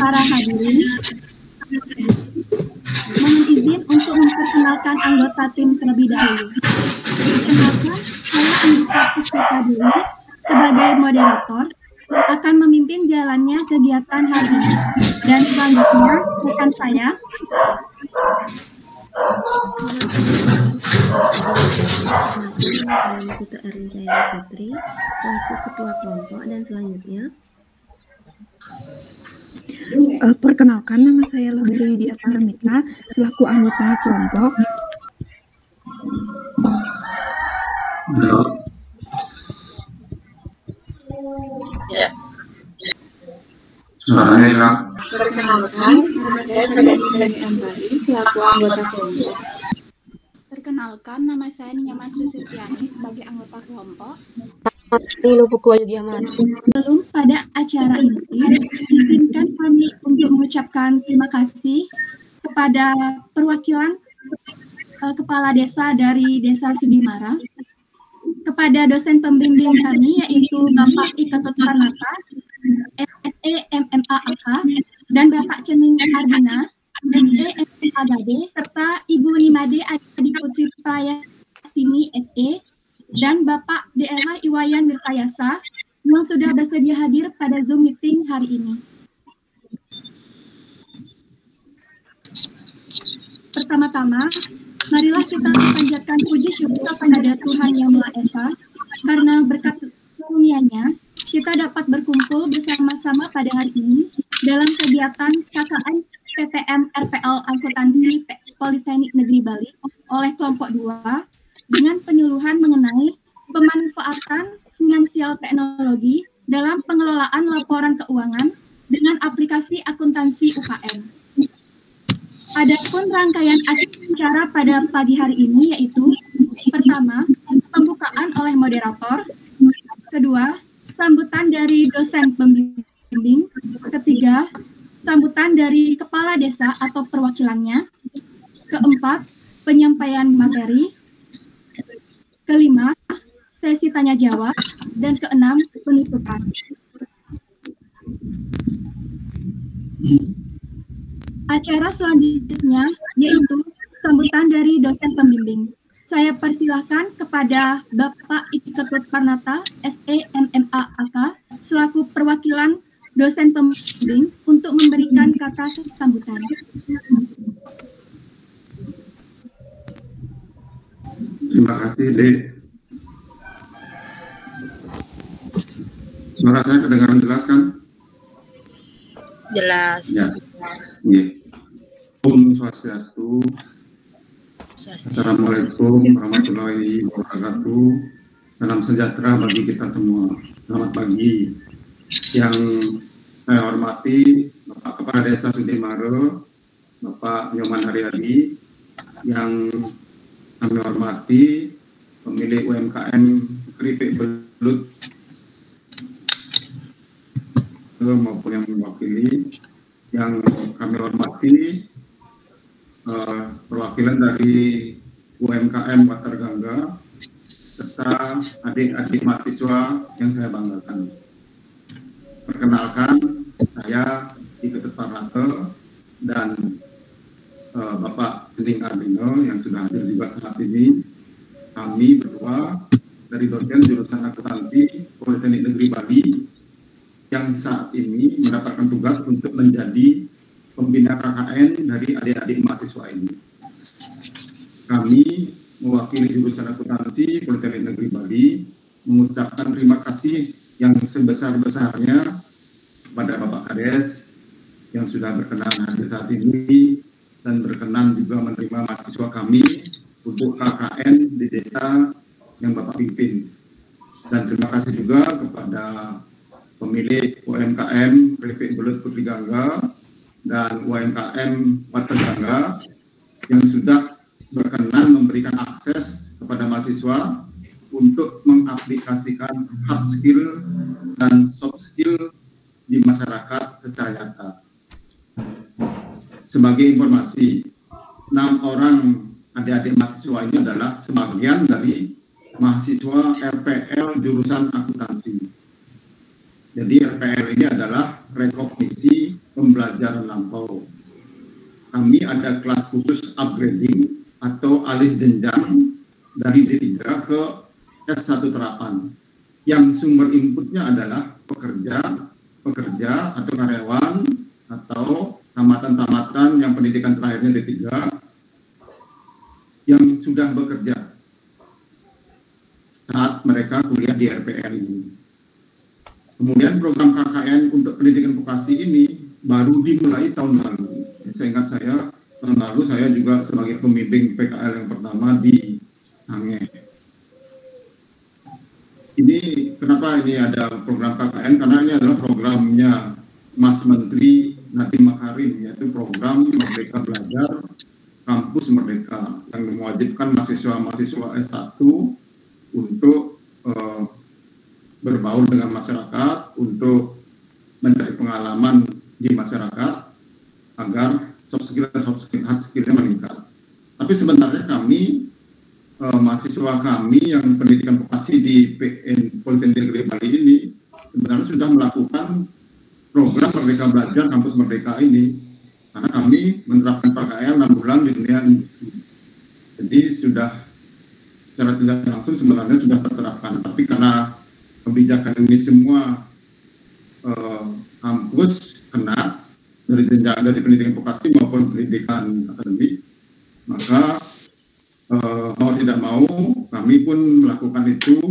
para hadirin, mohon izin untuk memperkenalkan anggota tim terlebih dahulu. Perkenalkan, saya Andika Puspita Dewi sebagai moderator akan memimpin jalannya kegiatan hari ini. Dan selanjutnya rekan saya Putu Arincaya Putri selaku ketua kelompok, dan selanjutnya perkenalkan, nama saya Lebri Dia Paramita selaku anggota kelompok. Ya. Suaranya hilang. Perkenalkan, nama saya Kadek Ambari selaku anggota kelompok. Perkenalkan, nama saya Nyaman Susistiani sebagai anggota kelompok. Belum pada acara ini, izinkan kami untuk mengucapkan terima kasih kepada perwakilan Kepala Desa dari Desa Sudimara, kepada dosen pembimbing kami yaitu Bapak Iketut Parnata, SE MMA AK, dan Bapak Cening Ardina, SE MMA GAD, serta Ibu Nimade Adiputri Prayastini SE, dan Bapak DLH Iwayan Wirtayasa yang sudah bersedia hadir pada Zoom meeting hari ini. Pertama-tama, marilah kita panjatkan puji syukur kepada Tuhan Yang Maha Esa, karena berkat karunia-Nya kita dapat berkumpul bersama-sama pada hari ini dalam kegiatan KKN PTM RPL Akuntansi Politeknik Negeri Bali oleh kelompok 2 dengan penyuluhan mengenai pemanfaatan finansial teknologi dalam pengelolaan laporan keuangan dengan aplikasi akuntansi UKM. Adapun rangkaian acara pada pagi hari ini yaitu pertama, pembukaan oleh moderator, kedua, sambutan dari dosen pembimbing, ketiga, sambutan dari kepala desa atau perwakilannya, keempat, penyampaian materi, kelima, sesi tanya jawab, dan keenam, penutupan. Acara selanjutnya yaitu sambutan dari dosen pembimbing. Saya persilahkan kepada Bapak Iketut Parnata, SE MMA AK, selaku perwakilan dosen pembimbing untuk memberikan kata sambutan. Terima kasih, Dek. Suara saya kedengaran jelas kan? Jelas. Ya. Om Swastiastu. Assalamualaikum warahmatullahi wabarakatuh. Salam sejahtera bagi kita semua. Selamat pagi. Yang saya hormati Bapak Kepala Desa Sudimara, Bapak Nyoman Haryadi, yang kami hormati pemilik UMKM Keripik Belut maupun yang mewakili, yang kami hormati perwakilan dari UMKM Water Gangga serta adik-adik mahasiswa yang saya banggakan. Perkenalkan, saya Iketut Parnata dan Bapak Cening Ardina yang sudah hadir juga saat ini. Kami berdua dari dosen jurusan akuntansi Politeknik Negeri Bali yang saat ini mendapatkan tugas untuk menjadi pembina KKN dari adik-adik mahasiswa ini. Kami mewakili jurusan akuntansi Politeknik Negeri Bali mengucapkan terima kasih yang sebesar-besarnya kepada Bapak Kades yang sudah berkenan hadir saat ini dan berkenan juga menerima mahasiswa kami untuk KKN di desa yang Bapak pimpin. Dan terima kasih juga kepada pemilik UMKM Keripik Belut Putri Gangga dan UMKM Water Gangga yang sudah berkenan memberikan akses kepada mahasiswa untuk mengaplikasikan hard skill dan soft skill di masyarakat secara nyata. Sebagai informasi, 6 orang adik-adik mahasiswa ini adalah sebagian dari mahasiswa RPL jurusan akuntansi. Jadi RPL ini adalah rekognisi pembelajaran belajar lampau. Kami ada kelas khusus upgrading atau alih jenjang dari D3 ke S1 terapan, yang sumber inputnya adalah pekerja atau karyawan atau tamatan-tamatan yang pendidikan terakhirnya D3 yang sudah bekerja saat mereka kuliah di RPR ini. Kemudian program KKN untuk pendidikan vokasi ini baru dimulai tahun lalu. Seingat saya, tahun lalu saya juga sebagai pembimbing PKL yang pertama di Sange. Ini kenapa ini ada program KKN? Karena ini adalah programnya Mas Menteri Nadiem Makarim, yaitu program Merdeka Belajar Kampus Merdeka, yang mewajibkan mahasiswa-mahasiswa S1 untuk berbaur dengan masyarakat, untuk mencari pengalaman di masyarakat agar soft skill dan hard skill-nya meningkat. Tapi sebenarnya kami, mahasiswa kami yang pendidikan vokasi di PN Politeknik Negeri Bali ini sebenarnya sudah melakukan program Merdeka Belajar Kampus Merdeka ini, karena kami menerapkan PKL 6 bulan di dunia industri. Jadi sudah secara tidak langsung sebenarnya sudah terterapkan. Tapi karena kebijakan ini semua kampus kena dari pendidikan vokasi maupun pendidikan akademik, maka mau tidak mau kami pun melakukan itu,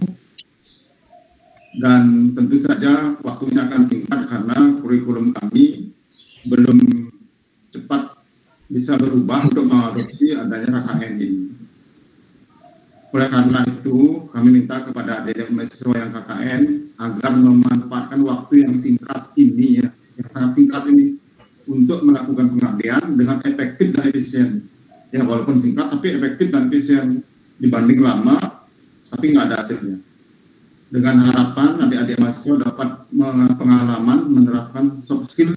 dan tentu saja waktunya akan singkat karena kurikulum kami belum cepat bisa berubah untuk mengadopsi adanya KKN ini. Oleh karena itu, kami minta kepada adik-adik mahasiswa yang KKN agar memanfaatkan waktu yang singkat ini, yang sangat singkat ini, untuk melakukan pengabdian dengan efektif dan efisien. Ya, walaupun singkat, tapi efektif dan efisien dibanding lama, tapi nggak ada hasilnya. Dengan harapan adik-adik mahasiswa dapat pengalaman menerapkan soft skill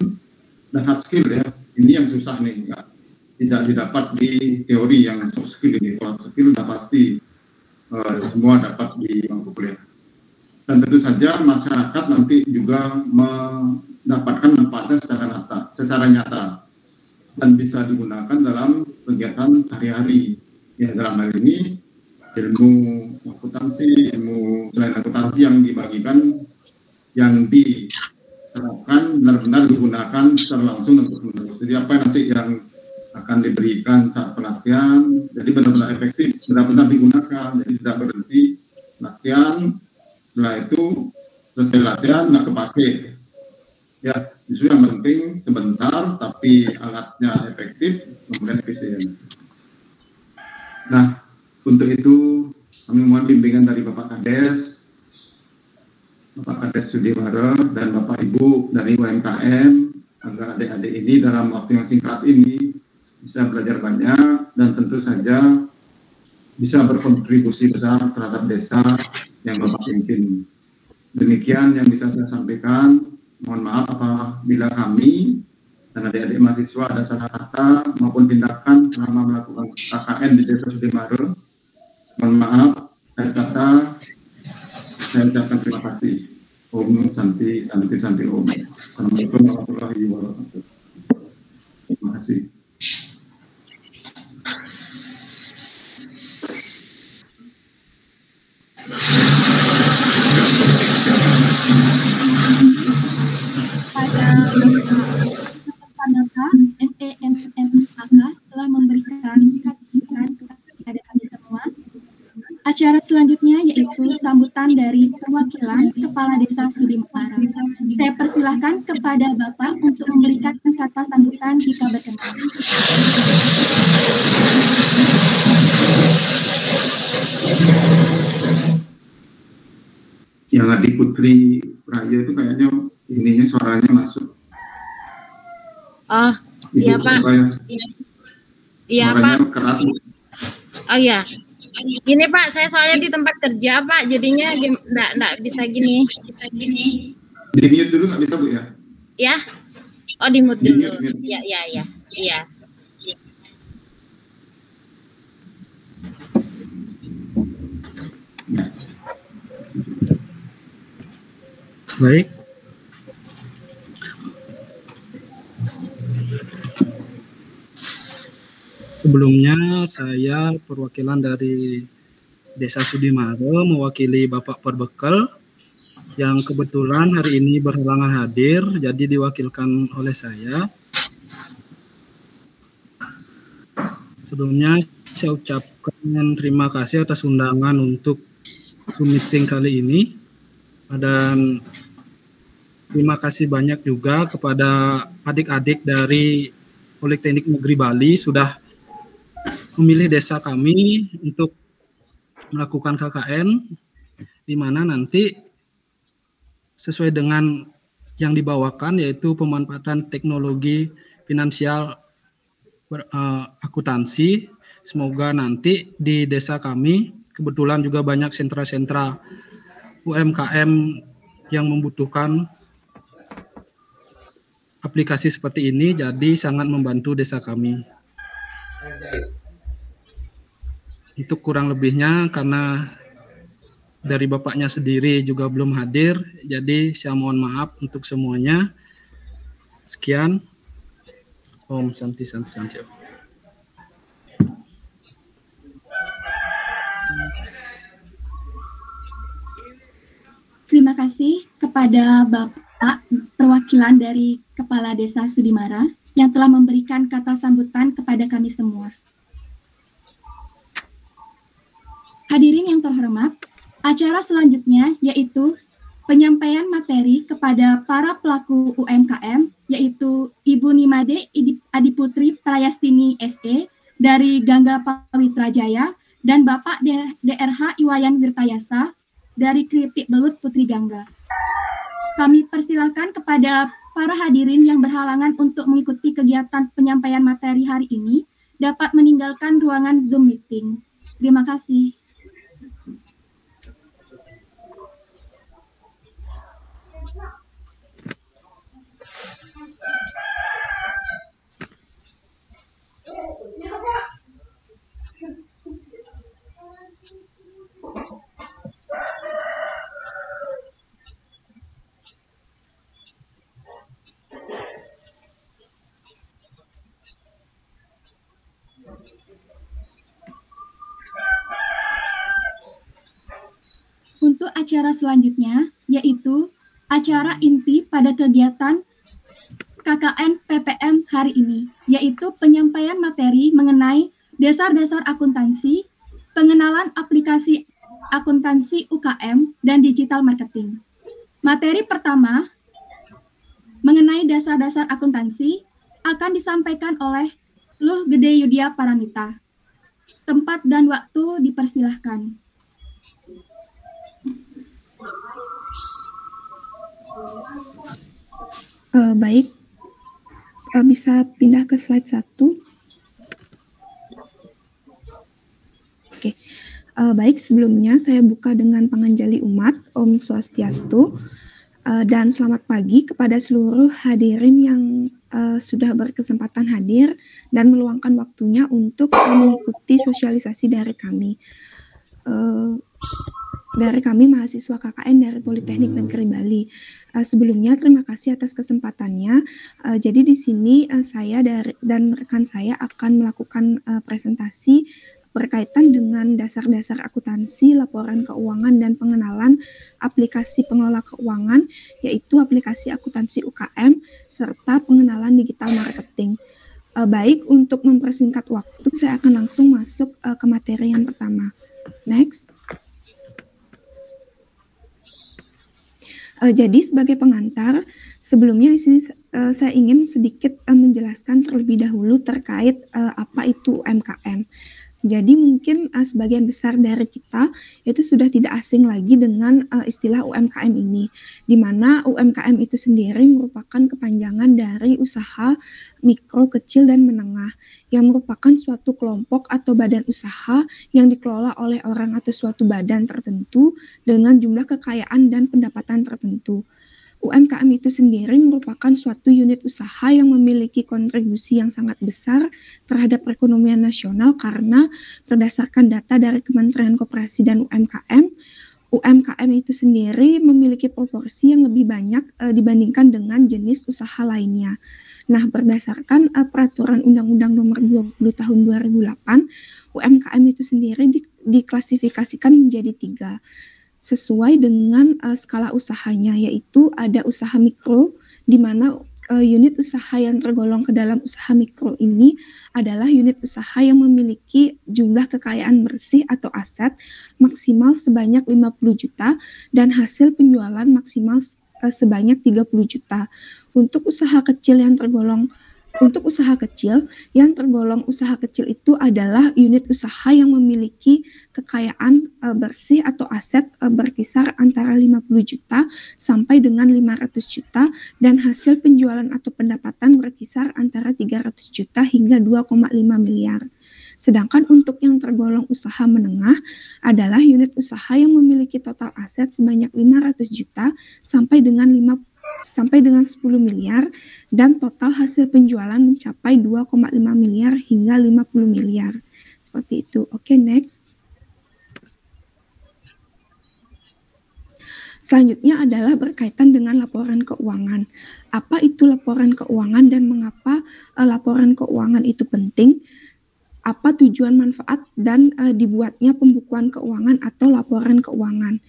dan hard skill ya. Ini yang susah nih, ya. Tidak didapat di teori yang soft skill ini. Kalau skill sudah pasti semua dapat di bangku kuliah. Dan tentu saja masyarakat nanti juga mendapatkan manfaatnya secara nyata dan bisa digunakan dalam kegiatan sehari-hari. Ya, dalam hal ini ilmu akuntansi, ilmu selain akuntansi yang dibagikan, yang diterapkan benar-benar digunakan secara langsung dan terus-menerus. Jadi apa nanti yang akan diberikan saat pelatihan, jadi benar-benar efektif, benar-benar digunakan, jadi tidak berhenti latihan, setelah itu selesai latihan nggak kepake. Ya, justru yang penting sebentar, tapi alatnya efektif, kemudian efisien. Nah, untuk itu kami mohon bimbingan dari Bapak Kades Sudiwara dan Bapak Ibu dari UMKM, agar adik-adik ini dalam waktu yang singkat ini bisa belajar banyak dan tentu saja bisa berkontribusi besar terhadap desa yang Bapak pimpin. Demikian yang bisa saya sampaikan. Mohon maaf apabila kami dan adik-adik mahasiswa ada salah kata maupun tindakan selama melakukan KKN di Desa Sudimaro. Mohon maaf, saya ucapkan terima kasih. Om Santi Om. Assalamualaikum warahmatullahi wabarakatuh. Terima kasih. SEMMAK telah memberikan kehadiran kepada kami semua. Acara selanjutnya yaitu sambutan dari perwakilan Kepala Desa Sudimara. Saya persilahkan kepada Bapak untuk memberikan kata sambutan jika berkenan. Yang Adik Putri Praja itu kayaknya ininya suaranya masuk. Oh, iya Pak. Iya Pak. Keras. Oh iya. Gini Pak, saya soalnya di tempat kerja Pak, jadinya enggak bisa gini. Di mute dulu nggak bisa Bu ya? Ya. Oh di mute dulu. Mute. Iya. Ya. Baik. Sebelumnya saya perwakilan dari Desa Sudimaro mewakili Bapak Perbekal yang kebetulan hari ini berhalangan hadir, jadi diwakilkan oleh saya. Sebelumnya saya ucapkan terima kasih atas undangan untuk Zoom meeting kali ini, dan terima kasih banyak juga kepada adik-adik dari Politeknik Negeri Bali sudah memilih desa kami untuk melakukan KKN, di mana nanti sesuai dengan yang dibawakan yaitu pemanfaatan teknologi finansial akuntansi. Semoga nanti di desa kami kebetulan juga banyak sentra-sentra UMKM yang membutuhkan aplikasi seperti ini, jadi sangat membantu desa kami. Untuk kurang lebihnya karena dari bapaknya sendiri juga belum hadir, jadi saya mohon maaf untuk semuanya. Sekian. Om Santi Santi Santi. Terima kasih kepada Bapak perwakilan dari Kepala Desa Sudimara yang telah memberikan kata sambutan kepada kami semua. Hadirin yang terhormat, acara selanjutnya yaitu penyampaian materi kepada para pelaku UMKM, yaitu Ibu Nimade Adiputri Prayastini SE dari Gangga Pawitra Jaya dan Bapak DRH Iwayan Wirtayasa dari Kritik Belut Putri Gangga. Kami persilakan kepada para hadirin yang berhalangan untuk mengikuti kegiatan penyampaian materi hari ini dapat meninggalkan ruangan Zoom meeting. Terima kasih. Untuk acara selanjutnya, yaitu acara inti pada kegiatan KKN PPM hari ini, yaitu penyampaian materi mengenai dasar-dasar akuntansi, pengenalan aplikasi akuntansi UKM, dan digital marketing. Materi pertama, mengenai dasar-dasar akuntansi, akan disampaikan oleh Luh Gede Yudya Paramita. Tempat dan waktu dipersilahkan. Baik, bisa pindah ke slide 1. Oke, baik, sebelumnya saya buka dengan panganjali umat, Om Swastiastu, dan selamat pagi kepada seluruh hadirin yang sudah berkesempatan hadir dan meluangkan waktunya untuk mengikuti sosialisasi dari kami. Dari kami mahasiswa KKN dari Politeknik Negeri Bali. Sebelumnya terima kasih atas kesempatannya. Jadi di sini saya dan rekan saya akan melakukan presentasi berkaitan dengan dasar-dasar akuntansi, laporan keuangan, dan pengenalan aplikasi pengelola keuangan, yaitu aplikasi akuntansi UKM, serta pengenalan digital marketing. Baik, untuk mempersingkat waktu, saya akan langsung masuk ke materi yang pertama. Next. Jadi sebagai pengantar, sebelumnya di sini saya ingin sedikit menjelaskan terlebih dahulu terkait apa itu UMKM. Jadi mungkin sebagian besar dari kita itu sudah tidak asing lagi dengan istilah UMKM ini, di mana UMKM itu sendiri merupakan kepanjangan dari usaha mikro, kecil, dan menengah, yang merupakan suatu kelompok atau badan usaha yang dikelola oleh orang atau suatu badan tertentu dengan jumlah kekayaan dan pendapatan tertentu. UMKM itu sendiri merupakan suatu unit usaha yang memiliki kontribusi yang sangat besar terhadap perekonomian nasional karena berdasarkan data dari Kementerian Koperasi dan UMKM, UMKM itu sendiri memiliki proporsi yang lebih banyak dibandingkan dengan jenis usaha lainnya. Nah, berdasarkan Peraturan Undang-Undang Nomor 20 Tahun 2008, UMKM itu sendiri diklasifikasikan menjadi 3 sesuai dengan skala usahanya, yaitu ada usaha mikro, di mana unit usaha yang tergolong ke dalam usaha mikro ini adalah unit usaha yang memiliki jumlah kekayaan bersih atau aset maksimal sebanyak 50 juta dan hasil penjualan maksimal sebanyak 30 juta. Untuk usaha kecil yang tergolong usaha kecil itu adalah unit usaha yang memiliki kekayaan bersih atau aset berkisar antara 50 juta sampai dengan 500 juta dan hasil penjualan atau pendapatan berkisar antara 300 juta hingga 2,5 miliar. Sedangkan untuk yang tergolong usaha menengah adalah unit usaha yang memiliki total aset sebanyak 500 juta sampai dengan 10 miliar dan total hasil penjualan mencapai 2,5 miliar hingga 50 miliar. Seperti itu. Oke, next. Selanjutnya adalah berkaitan dengan laporan keuangan. Apa itu laporan keuangan dan mengapa laporan keuangan itu penting? Apa tujuan, manfaat, dan dibuatnya pembukuan keuangan atau laporan keuangan.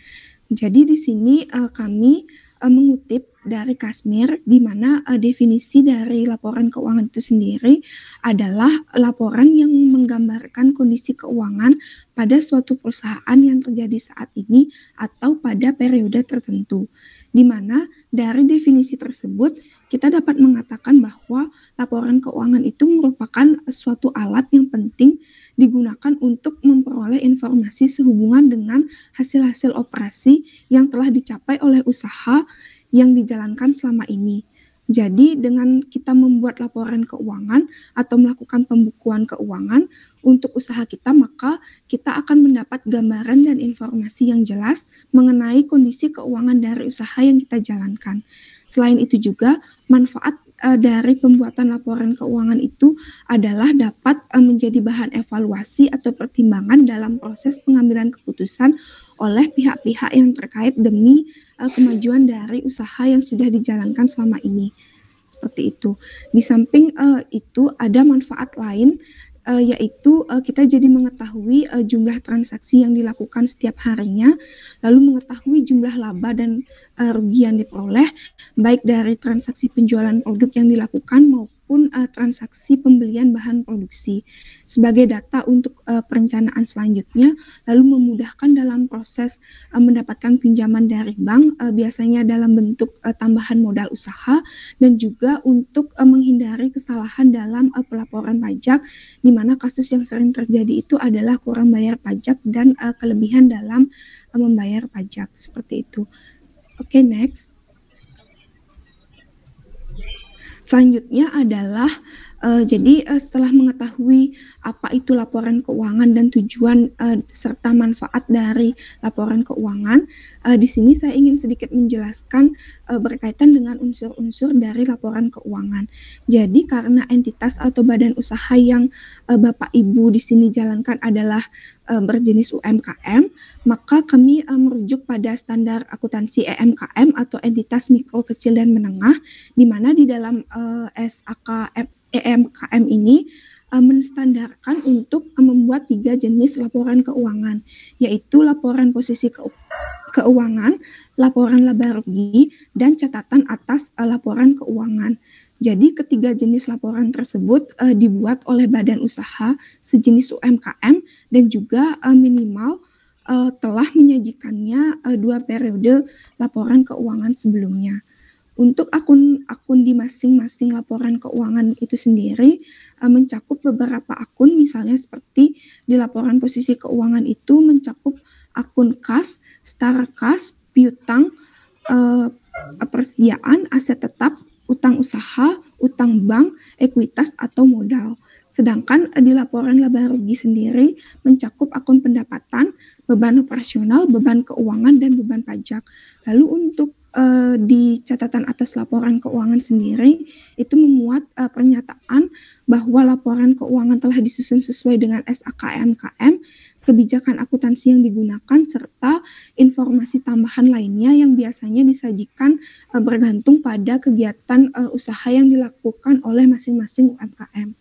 Jadi di sini kami mengutip dari Kasmir, di mana definisi dari laporan keuangan itu sendiri adalah laporan yang menggambarkan kondisi keuangan pada suatu perusahaan yang terjadi saat ini atau pada periode tertentu. Di mana dari definisi tersebut kita dapat mengatakan bahwa laporan keuangan itu merupakan suatu alat yang penting digunakan untuk memperoleh informasi sehubungan dengan hasil-hasil operasi yang telah dicapai oleh usaha yang dijalankan selama ini. Jadi dengan kita membuat laporan keuangan atau melakukan pembukuan keuangan untuk usaha kita, maka kita akan mendapat gambaran dan informasi yang jelas mengenai kondisi keuangan dari usaha yang kita jalankan. Selain itu juga, manfaat dari pembuatan laporan keuangan itu adalah dapat menjadi bahan evaluasi atau pertimbangan dalam proses pengambilan keputusan oleh pihak-pihak yang terkait demi kemajuan dari usaha yang sudah dijalankan selama ini. Seperti itu. Di samping itu ada manfaat lain, yaitu kita jadi mengetahui jumlah transaksi yang dilakukan setiap harinya, lalu mengetahui jumlah laba dan rugi yang diperoleh, baik dari transaksi penjualan produk yang dilakukan maupun transaksi pembelian bahan produksi sebagai data untuk perencanaan selanjutnya, lalu memudahkan dalam proses mendapatkan pinjaman dari bank, biasanya dalam bentuk tambahan modal usaha, dan juga untuk menghindari kesalahan dalam pelaporan pajak, di mana kasus yang sering terjadi itu adalah kurang bayar pajak dan kelebihan dalam membayar pajak. Seperti itu. Oke, next. Selanjutnya adalah setelah mengetahui apa itu laporan keuangan dan tujuan serta manfaat dari laporan keuangan, di sini saya ingin sedikit menjelaskan berkaitan dengan unsur-unsur dari laporan keuangan. Jadi karena entitas atau badan usaha yang Bapak Ibu di sini jalankan adalah berjenis UMKM, maka kami merujuk pada standar akuntansi EMKM atau entitas mikro, kecil, dan menengah, di mana di dalam SAK EMKM ini menstandarkan untuk membuat 3 jenis laporan keuangan, yaitu laporan posisi keuangan, laporan laba rugi, dan catatan atas laporan keuangan. Jadi ketiga jenis laporan tersebut dibuat oleh badan usaha sejenis UMKM dan juga minimal telah menyajikannya 2 periode laporan keuangan sebelumnya. Untuk akun-akun di masing-masing laporan keuangan itu sendiri mencakup beberapa akun, misalnya seperti di laporan posisi keuangan itu mencakup akun kas, setara kas, piutang, persediaan, aset tetap, utang usaha, utang bank, ekuitas atau modal. Sedangkan di laporan laba rugi sendiri mencakup akun pendapatan, beban operasional, beban keuangan, dan beban pajak. Lalu untuk di catatan atas laporan keuangan sendiri itu memuat pernyataan bahwa laporan keuangan telah disusun sesuai dengan SAK EMKM, kebijakan akuntansi yang digunakan, serta informasi tambahan lainnya yang biasanya disajikan bergantung pada kegiatan usaha yang dilakukan oleh masing-masing UMKM.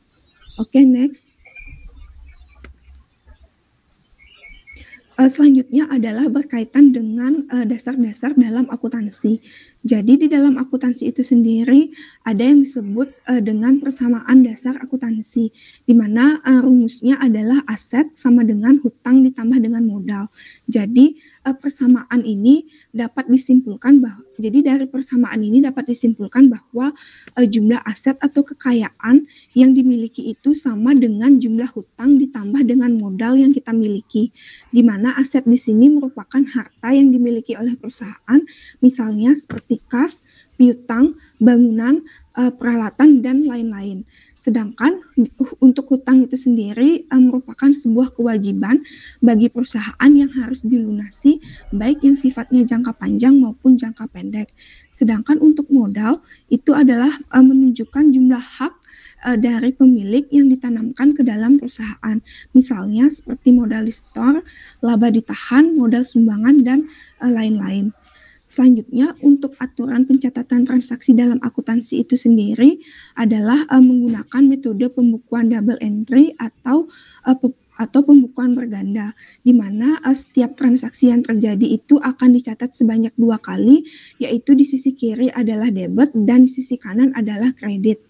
Oke, next. Selanjutnya adalah berkaitan dengan dasar-dasar dalam akuntansi. Jadi di dalam akuntansi itu sendiri ada yang disebut dengan persamaan dasar akuntansi, di mana rumusnya adalah aset sama dengan hutang ditambah dengan modal. Jadi persamaan ini dapat disimpulkan bahwa dari persamaan ini dapat disimpulkan bahwa jumlah aset atau kekayaan yang dimiliki itu sama dengan jumlah hutang ditambah dengan modal yang kita miliki, di mana aset di sini merupakan harta yang dimiliki oleh perusahaan, misalnya seperti kas, piutang, bangunan, peralatan, dan lain-lain. Sedangkan untuk hutang itu sendiri merupakan sebuah kewajiban bagi perusahaan yang harus dilunasi, baik yang sifatnya jangka panjang maupun jangka pendek. Sedangkan untuk modal itu adalah menunjukkan jumlah hak dari pemilik yang ditanamkan ke dalam perusahaan. Misalnya seperti modal di store, laba ditahan, modal sumbangan, dan lain-lain. Selanjutnya, untuk aturan pencatatan transaksi dalam akuntansi itu sendiri adalah menggunakan metode pembukuan double entry atau pembukuan berganda, di mana setiap transaksi yang terjadi itu akan dicatat sebanyak 2 kali, yaitu di sisi kiri adalah debit dan di sisi kanan adalah kredit.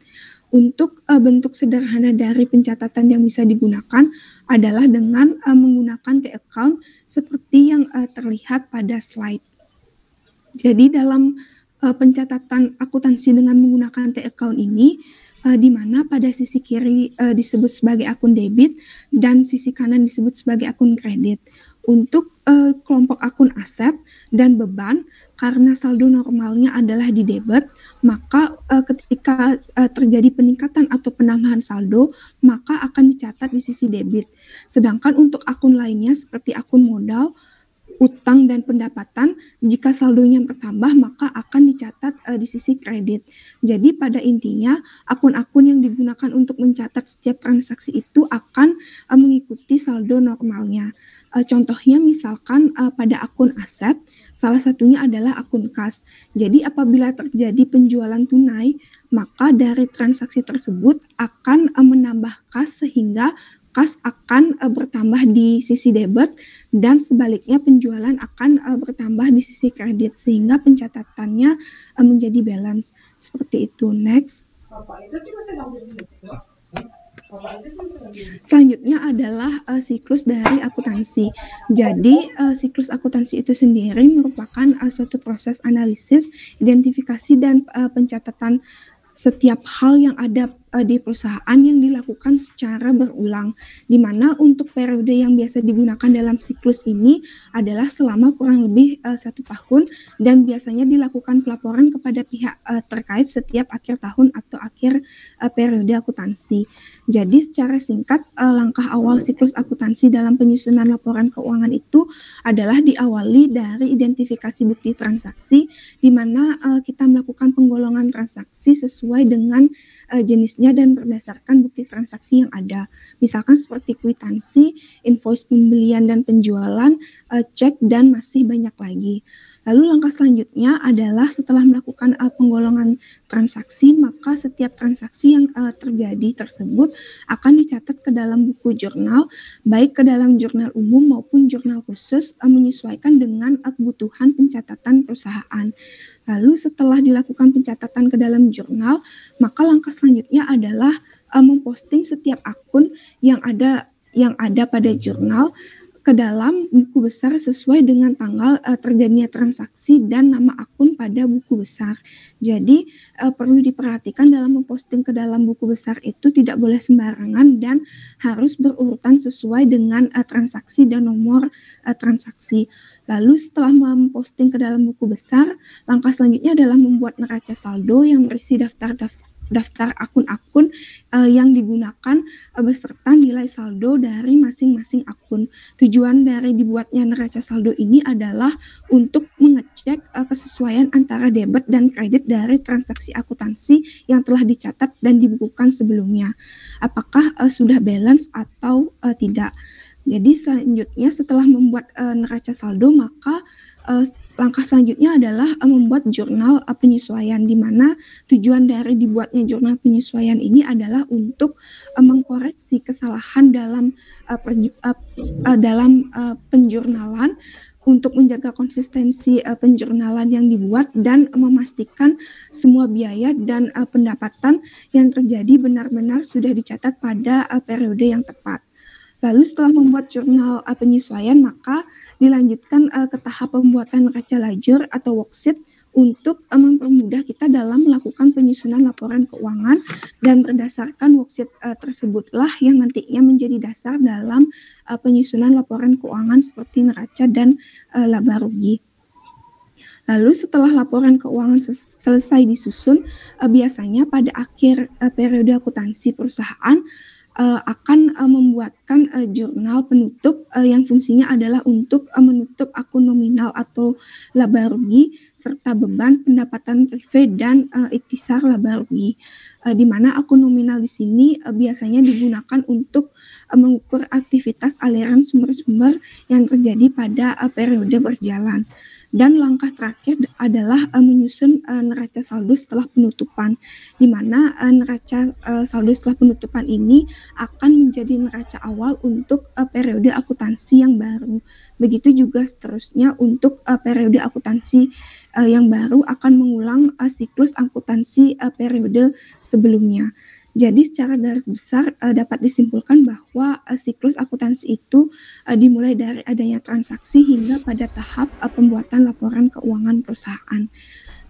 Untuk bentuk sederhana dari pencatatan yang bisa digunakan adalah dengan menggunakan T-account seperti yang terlihat pada slide. Jadi dalam pencatatan akuntansi dengan menggunakan T-account ini, di mana pada sisi kiri disebut sebagai akun debit dan sisi kanan disebut sebagai akun kredit. Untuk kelompok akun aset dan beban, karena saldo normalnya adalah di debit, maka ketika terjadi peningkatan atau penambahan saldo, maka akan dicatat di sisi debit. Sedangkan untuk akun lainnya seperti akun modal, utang, dan pendapatan, jika saldonya bertambah maka akan dicatat di sisi kredit. Jadi pada intinya akun-akun yang digunakan untuk mencatat setiap transaksi itu akan mengikuti saldo normalnya. Contohnya misalkan pada akun aset, salah satunya adalah akun kas. Jadi apabila terjadi penjualan tunai, maka dari transaksi tersebut akan menambah kas sehingga kas akan bertambah di sisi debit dan sebaliknya penjualan akan bertambah di sisi kredit sehingga pencatatannya menjadi balance. Seperti itu. Next. Selanjutnya adalah siklus dari akuntansi. Jadi siklus akuntansi itu sendiri merupakan suatu proses analisis, identifikasi, dan pencatatan setiap hal yang ada di perusahaan yang dilakukan secara berulang, di mana untuk periode yang biasa digunakan dalam siklus ini adalah selama kurang lebih 1 tahun dan biasanya dilakukan pelaporan kepada pihak terkait setiap akhir tahun atau akhir periode akuntansi. Jadi secara singkat, langkah awal siklus akuntansi dalam penyusunan laporan keuangan itu adalah diawali dari identifikasi bukti transaksi, di mana kita melakukan penggolongan transaksi sesuai dengan jenisnya dan berdasarkan bukti transaksi yang ada. Misalkan seperti kwitansi, invoice pembelian dan penjualan, cek, dan masih banyak lagi. Lalu langkah selanjutnya adalah setelah melakukan penggolongan transaksi, maka setiap transaksi yang terjadi tersebut akan dicatat ke dalam buku jurnal, baik ke dalam jurnal umum maupun jurnal khusus, menyesuaikan dengan kebutuhan pencatatan perusahaan. Lalu setelah dilakukan pencatatan ke dalam jurnal, maka langkah selanjutnya adalah memposting setiap akun yang ada pada jurnal ke dalam buku besar sesuai dengan tanggal terjadinya transaksi dan nama akun pada buku besar. Jadi perlu diperhatikan dalam memposting ke dalam buku besar itu tidak boleh sembarangan dan harus berurutan sesuai dengan transaksi dan nomor transaksi. Lalu setelah memposting ke dalam buku besar, langkah selanjutnya adalah membuat neraca saldo yang berisi daftar akun-akun yang digunakan beserta nilai saldo dari masing-masing akun. Tujuan dari dibuatnya neraca saldo ini adalah untuk mengecek kesesuaian antara debit dan kredit dari transaksi akuntansi yang telah dicatat dan dibukukan sebelumnya. Apakah sudah balance atau tidak. Jadi selanjutnya setelah membuat neraca saldo, maka langkah selanjutnya adalah membuat jurnal penyesuaian, di mana tujuan dari dibuatnya jurnal penyesuaian ini adalah untuk mengkoreksi kesalahan dalam penjurnalan, untuk menjaga konsistensi penjurnalan yang dibuat dan memastikan semua biaya dan pendapatan yang terjadi benar-benar sudah dicatat pada periode yang tepat. Lalu setelah membuat jurnal penyesuaian, maka dilanjutkan ke tahap pembuatan neraca lajur atau worksheet untuk mempermudah kita dalam melakukan penyusunan laporan keuangan, dan berdasarkan worksheet tersebutlah yang nantinya menjadi dasar dalam penyusunan laporan keuangan seperti neraca dan laba rugi. Lalu setelah laporan keuangan selesai disusun, biasanya pada akhir periode akuntansi perusahaan akan membuatkan jurnal penutup yang fungsinya adalah untuk menutup akun nominal atau laba rugi serta beban pendapatan privé dan ikhtisar laba rugi, di mana akun nominal di sini biasanya digunakan untuk mengukur aktivitas aliran sumber-sumber yang terjadi pada periode berjalan. Dan langkah terakhir adalah menyusun neraca saldo setelah penutupan, di mana neraca saldo setelah penutupan ini akan menjadi neraca awal untuk periode akuntansi yang baru. Begitu juga seterusnya untuk periode akuntansi yang baru akan mengulang siklus akuntansi periode sebelumnya. Jadi secara garis besar dapat disimpulkan bahwa siklus akuntansi itu dimulai dari adanya transaksi hingga pada tahap pembuatan laporan keuangan perusahaan.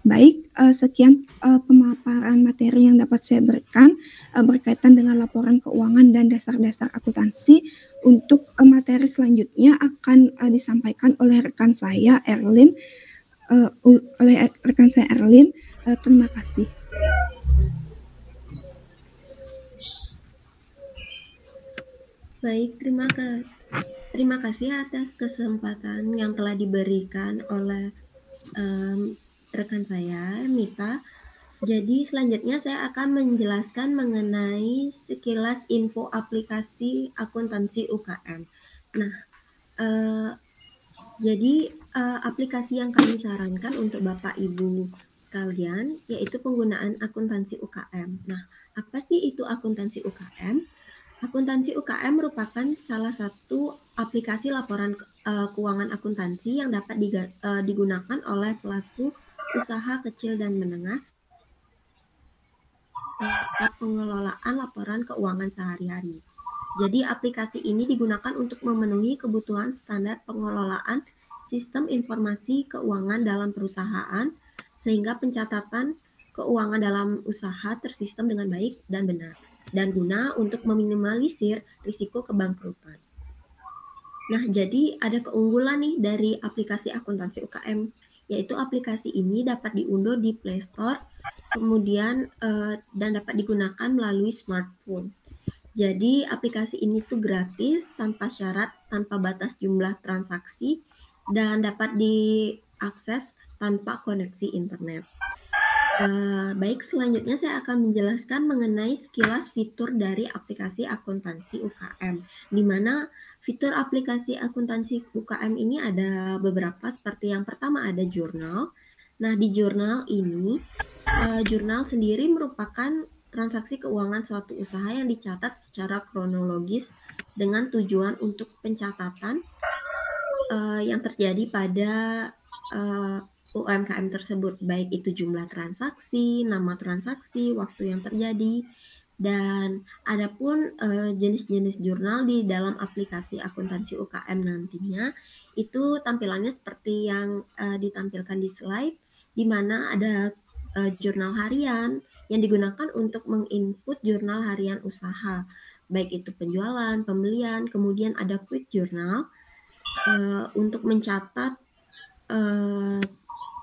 Baik, sekian pemaparan materi yang dapat saya berikan berkaitan dengan laporan keuangan dan dasar-dasar akuntansi. Untuk materi selanjutnya akan disampaikan oleh rekan saya Erlin. Terima kasih. Baik, terima kasih atas kesempatan yang telah diberikan oleh rekan saya, Mita. Jadi selanjutnya saya akan menjelaskan mengenai sekilas info aplikasi akuntansi UKM. Nah, jadi aplikasi yang kami sarankan untuk Bapak Ibu kalian yaitu penggunaan akuntansi UKM. Nah, apa sih itu akuntansi UKM? Akuntansi UKM merupakan salah satu aplikasi laporan keuangan akuntansi yang dapat digunakan oleh pelaku usaha kecil dan menengah serta pengelolaan laporan keuangan sehari-hari. Jadi aplikasi ini digunakan untuk memenuhi kebutuhan standar pengelolaan sistem informasi keuangan dalam perusahaan sehingga pencatatan keuangan dalam usaha tersistem dengan baik dan benar, dan guna untuk meminimalisir risiko kebangkrutan. Nah, jadi ada keunggulan nih dari aplikasi akuntansi UKM, yaitu aplikasi ini dapat diunduh di Play Store, kemudian dan dapat digunakan melalui smartphone. Jadi aplikasi ini tuh gratis, tanpa syarat, tanpa batas jumlah transaksi, dan dapat diakses tanpa koneksi internet. Baik, selanjutnya saya akan menjelaskan mengenai sekilas fitur dari aplikasi akuntansi UKM, di mana fitur aplikasi akuntansi UKM ini ada beberapa, seperti yang pertama ada jurnal. Nah, di jurnal ini, jurnal sendiri merupakan transaksi keuangan suatu usaha yang dicatat secara kronologis dengan tujuan untuk pencatatan yang terjadi pada UMKM tersebut, baik itu jumlah transaksi, nama transaksi, waktu yang terjadi, dan adapun jenis-jenis jurnal di dalam aplikasi akuntansi UKM nantinya itu tampilannya seperti yang ditampilkan di slide, di mana ada jurnal harian yang digunakan untuk menginput jurnal harian usaha, baik itu penjualan, pembelian, kemudian ada quick journal untuk mencatat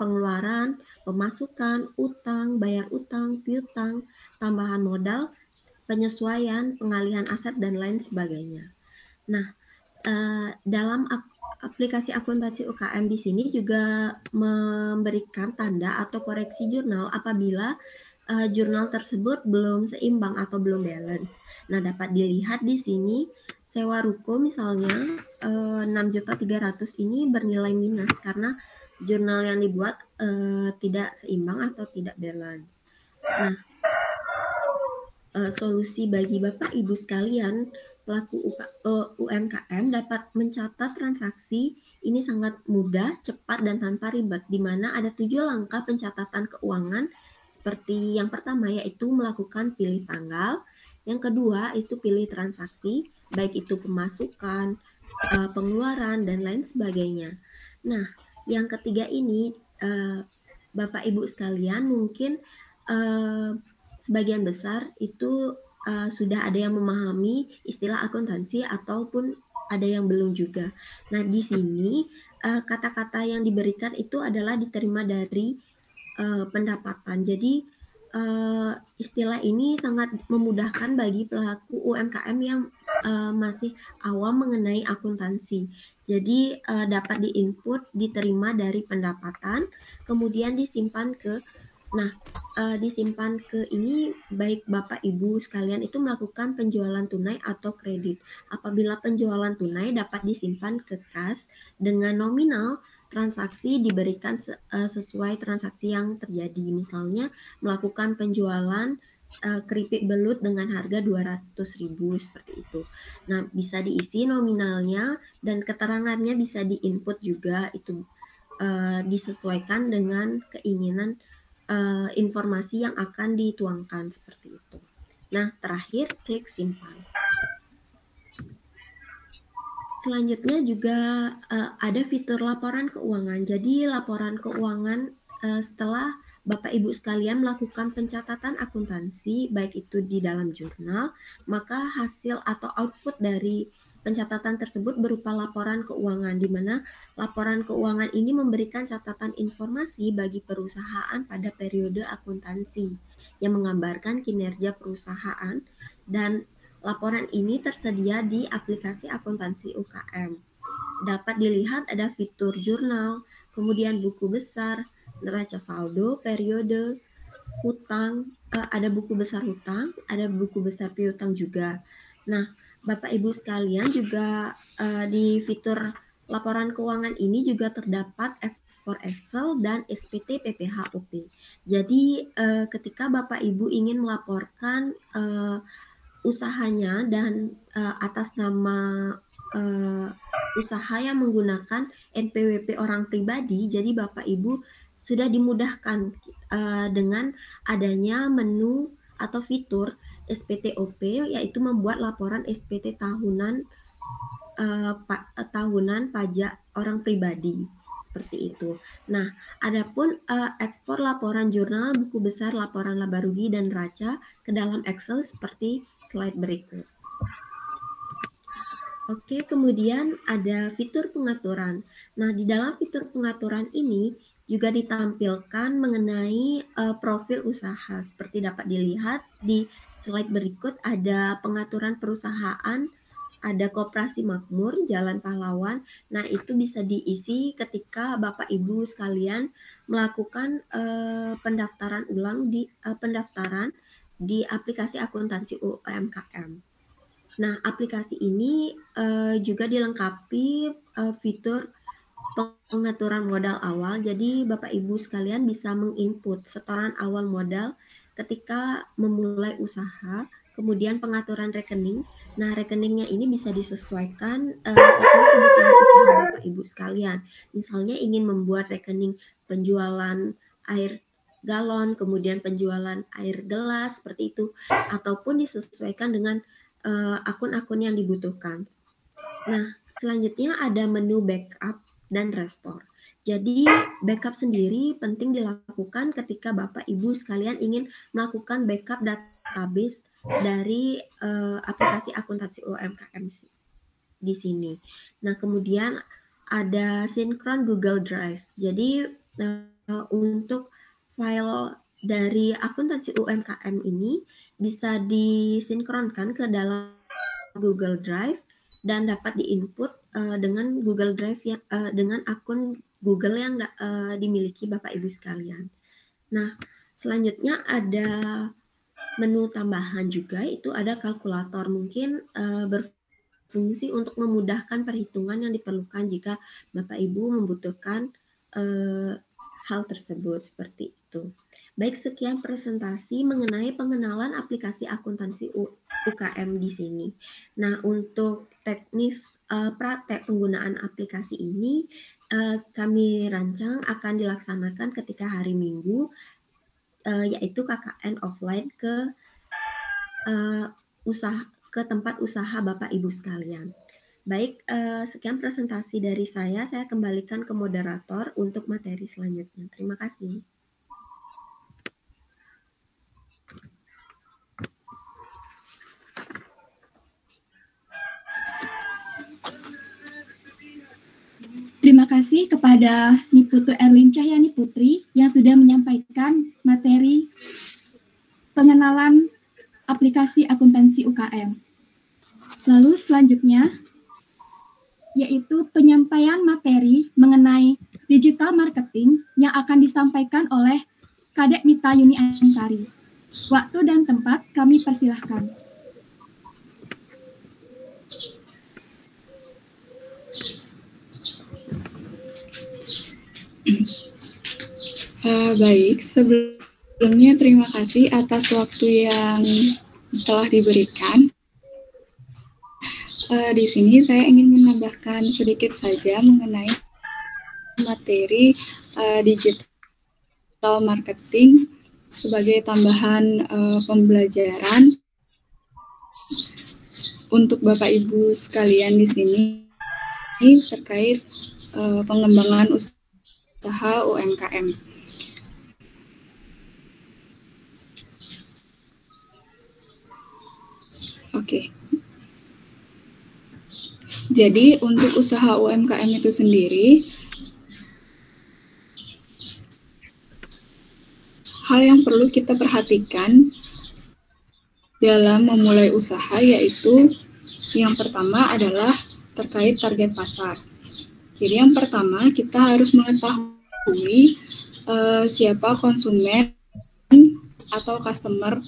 pengeluaran, pemasukan, utang, bayar utang, piutang, tambahan modal, penyesuaian, pengalihan aset, dan lain sebagainya. Nah, dalam aplikasi akuntansi UKM di sini juga memberikan tanda atau koreksi jurnal apabila jurnal tersebut belum seimbang atau belum balance. Nah, dapat dilihat di sini sewa ruko misalnya 6.300.000 ini bernilai minus karena jurnal yang dibuat tidak seimbang atau tidak balance. Nah, solusi bagi Bapak Ibu sekalian pelaku UMKM dapat mencatat transaksi ini sangat mudah, cepat, dan tanpa ribet, di mana ada 7 langkah pencatatan keuangan seperti yang pertama yaitu melakukan pilih tanggal, yang kedua itu pilih transaksi, baik itu pemasukan, pengeluaran, dan lain sebagainya. Nah, yang ketiga ini Bapak Ibu sekalian mungkin sebagian besar itu sudah ada yang memahami istilah akuntansi ataupun ada yang belum juga. Nah, di sini kata-kata yang diberikan itu adalah diterima dari pendapatan. Jadi istilah ini sangat memudahkan bagi pelaku UMKM yang masih awam mengenai akuntansi. Jadi dapat diinput, diterima dari pendapatan, kemudian disimpan ke disimpan ke ini baik Bapak Ibu sekalian itu melakukan penjualan tunai atau kredit. Apabila penjualan tunai dapat disimpan ke kas dengan nominal transaksi diberikan sesuai transaksi yang terjadi. Misalnya melakukan penjualan keripik belut dengan harga 200.000 seperti itu. Nah, bisa diisi nominalnya dan keterangannya bisa diinput juga, itu disesuaikan dengan keinginan informasi yang akan dituangkan seperti itu. Nah, terakhir klik simpan. Selanjutnya juga ada fitur laporan keuangan. Jadi laporan keuangan setelah Bapak Ibu sekalian melakukan pencatatan akuntansi baik itu di dalam jurnal, maka hasil atau output dari pencatatan tersebut berupa laporan keuangan, di mana laporan keuangan ini memberikan catatan informasi bagi perusahaan pada periode akuntansi yang menggambarkan kinerja perusahaan, dan laporan ini tersedia di aplikasi akuntansi UKM. Dapat dilihat ada fitur jurnal, kemudian buku besar, neraca saldo, periode, hutang, ada buku besar hutang, ada buku besar piutang juga. Nah, Bapak Ibu sekalian juga di fitur laporan keuangan ini juga terdapat ekspor Excel dan SPT PPH-OP. Jadi ketika Bapak Ibu ingin melaporkan usahanya dan atas nama usaha yang menggunakan NPWP orang pribadi, jadi Bapak Ibu sudah dimudahkan dengan adanya menu atau fitur SPT-OP, yaitu membuat laporan SPT tahunan pajak orang pribadi seperti itu. Nah, adapun ekspor laporan jurnal, buku besar, laporan laba rugi dan neraca ke dalam Excel seperti slide berikut. Oke, kemudian ada fitur pengaturan. Nah, di dalam fitur pengaturan ini juga ditampilkan mengenai profil usaha. Seperti dapat dilihat di slide berikut, ada pengaturan perusahaan, ada koperasi makmur, Jalan Pahlawan. Nah, itu bisa diisi ketika Bapak Ibu sekalian melakukan pendaftaran ulang pendaftaran di aplikasi akuntansi UMKM. Nah, aplikasi ini juga dilengkapi fitur pengaturan modal awal. Jadi Bapak Ibu sekalian bisa menginput setoran awal modal ketika memulai usaha, kemudian pengaturan rekening. Nah, rekeningnya ini bisa disesuaikan sesuai kebutuhan usaha Bapak Ibu sekalian. Misalnya ingin membuat rekening penjualan air galon, kemudian penjualan air gelas, seperti itu. Ataupun disesuaikan dengan akun-akun yang dibutuhkan. Nah, selanjutnya ada menu backup dan restore. Jadi backup sendiri penting dilakukan ketika Bapak Ibu sekalian ingin melakukan backup database dari aplikasi akuntansi UMKM di sini. Nah, kemudian ada sinkron Google Drive. Jadi untuk file dari akuntansi UMKM ini bisa disinkronkan ke dalam Google Drive dan dapat diinput dengan Google Drive yang dengan akun Google yang dimiliki Bapak Ibu sekalian. Nah, selanjutnya ada menu tambahan juga, itu ada kalkulator. Mungkin berfungsi untuk memudahkan perhitungan yang diperlukan jika Bapak Ibu membutuhkan hal tersebut seperti itu. Baik, sekian presentasi mengenai pengenalan aplikasi akuntansi UKM di sini. Nah, untuk teknis praktek penggunaan aplikasi ini kami rancang akan dilaksanakan ketika hari Minggu, yaitu KKN offline ke tempat usaha Bapak Ibu sekalian. Baik, sekian presentasi dari saya kembalikan ke moderator untuk materi selanjutnya. Terima kasih. Terima kasih kepada Niputu Erlin Cahyani Putri yang sudah menyampaikan materi pengenalan aplikasi akuntansi UKM. Lalu selanjutnya yaitu penyampaian materi mengenai digital marketing yang akan disampaikan oleh Kadek Mita Yuni Antari. Waktu dan tempat kami persilahkan. Baik, sebelumnya terima kasih atas waktu yang telah diberikan. Di sini saya ingin menambahkan sedikit saja mengenai materi digital marketing sebagai tambahan pembelajaran untuk Bapak Ibu sekalian di sini terkait pengembangan usaha UMKM. Oke. Jadi untuk usaha UMKM itu sendiri, hal yang perlu kita perhatikan dalam memulai usaha yaitu yang pertama adalah terkait target pasar. Jadi yang pertama kita harus mengetahui siapa konsumen atau customer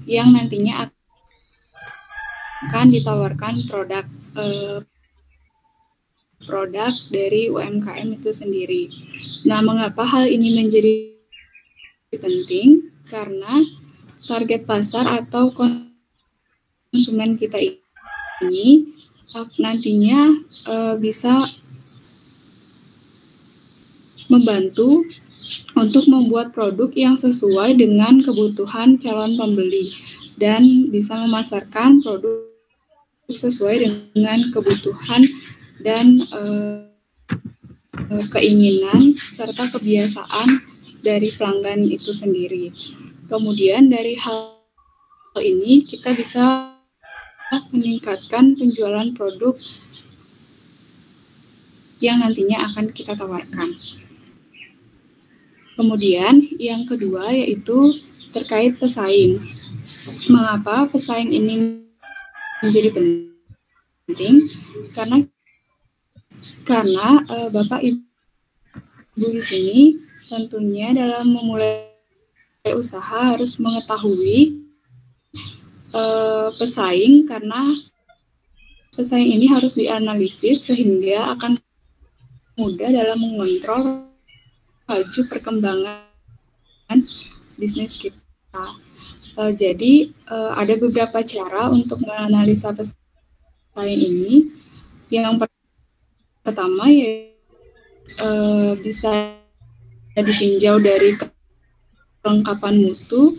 yang nantinya akan ditawarkan produk dari UMKM itu sendiri. Nah, mengapa hal ini menjadi penting? Karena target pasar atau konsumen kita ini nantinya bisa membantu untuk membuat produk yang sesuai dengan kebutuhan calon pembeli dan bisa memasarkan produk sesuai dengan kebutuhan dan keinginan serta kebiasaan dari pelanggan itu sendiri. Kemudian dari hal ini kita bisa meningkatkan penjualan produk yang nantinya akan kita tawarkan. Kemudian yang kedua yaitu terkait pesaing. Mengapa pesaing ini menjadi penting? Karena Bapak Ibu di sini tentunya dalam memulai usaha harus mengetahui pesaing, karena pesaing ini harus dianalisis sehingga akan mudah dalam mengontrol laju perkembangan bisnis kita. Jadi ada beberapa cara untuk menganalisa pesaing ini. Yang pertama bisa ditinjau dari kelengkapan mutu,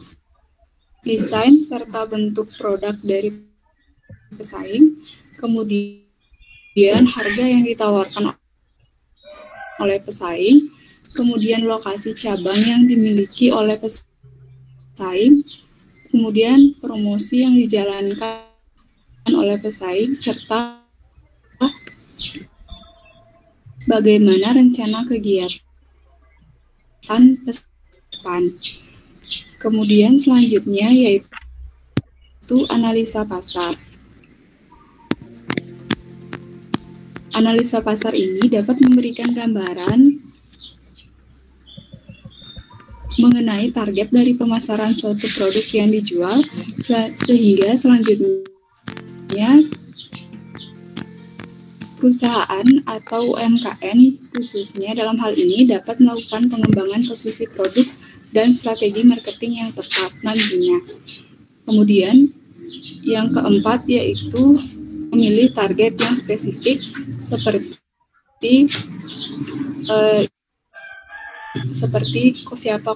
desain serta bentuk produk dari pesaing, kemudian harga yang ditawarkan oleh pesaing, kemudian lokasi cabang yang dimiliki oleh pesaing, kemudian promosi yang dijalankan oleh pesaing, serta bagaimana rencana kegiatan depan. Kemudian selanjutnya yaitu analisa pasar. Analisa pasar ini dapat memberikan gambaran mengenai target dari pemasaran suatu produk yang dijual, sehingga selanjutnya Perusahaan atau UMKM khususnya dalam hal ini dapat melakukan pengembangan posisi produk dan strategi marketing yang tepat nantinya. Kemudian yang keempat yaitu memilih target yang spesifik seperti siapa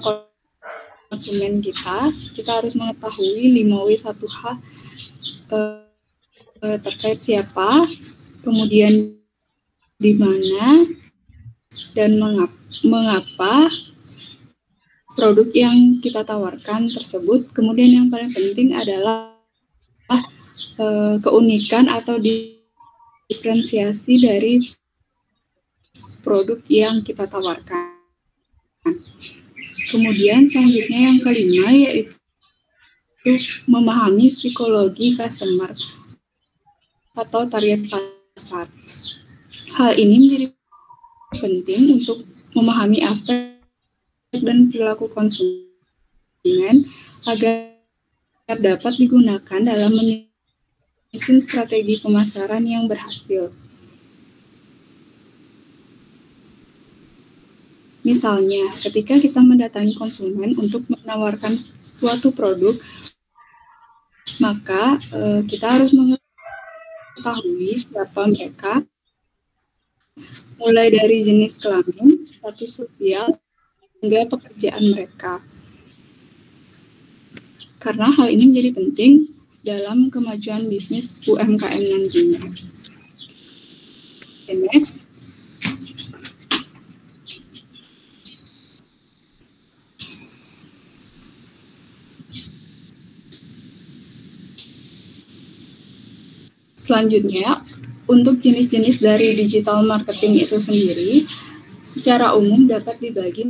konsumen kita harus mengetahui 5W1H terkait siapa, kemudian di mana, dan mengapa produk yang kita tawarkan tersebut. Kemudian yang paling penting adalah keunikan atau diferensiasi dari produk yang kita tawarkan. Kemudian selanjutnya yang kelima yaitu memahami psikologi customer atau target pasar. Hal ini menjadi penting untuk memahami aspek dan perilaku konsumen agar dapat digunakan dalam menyusun strategi pemasaran yang berhasil. Misalnya, ketika kita mendatangi konsumen untuk menawarkan suatu produk, maka kita harus mengetahui siapa mereka, mulai dari jenis kelamin, status sosial, hingga pekerjaan mereka. Karena hal ini menjadi penting dalam kemajuan bisnis UMKM nantinya. Okay, next. Selanjutnya, untuk jenis-jenis dari digital marketing itu sendiri, secara umum dapat dibagi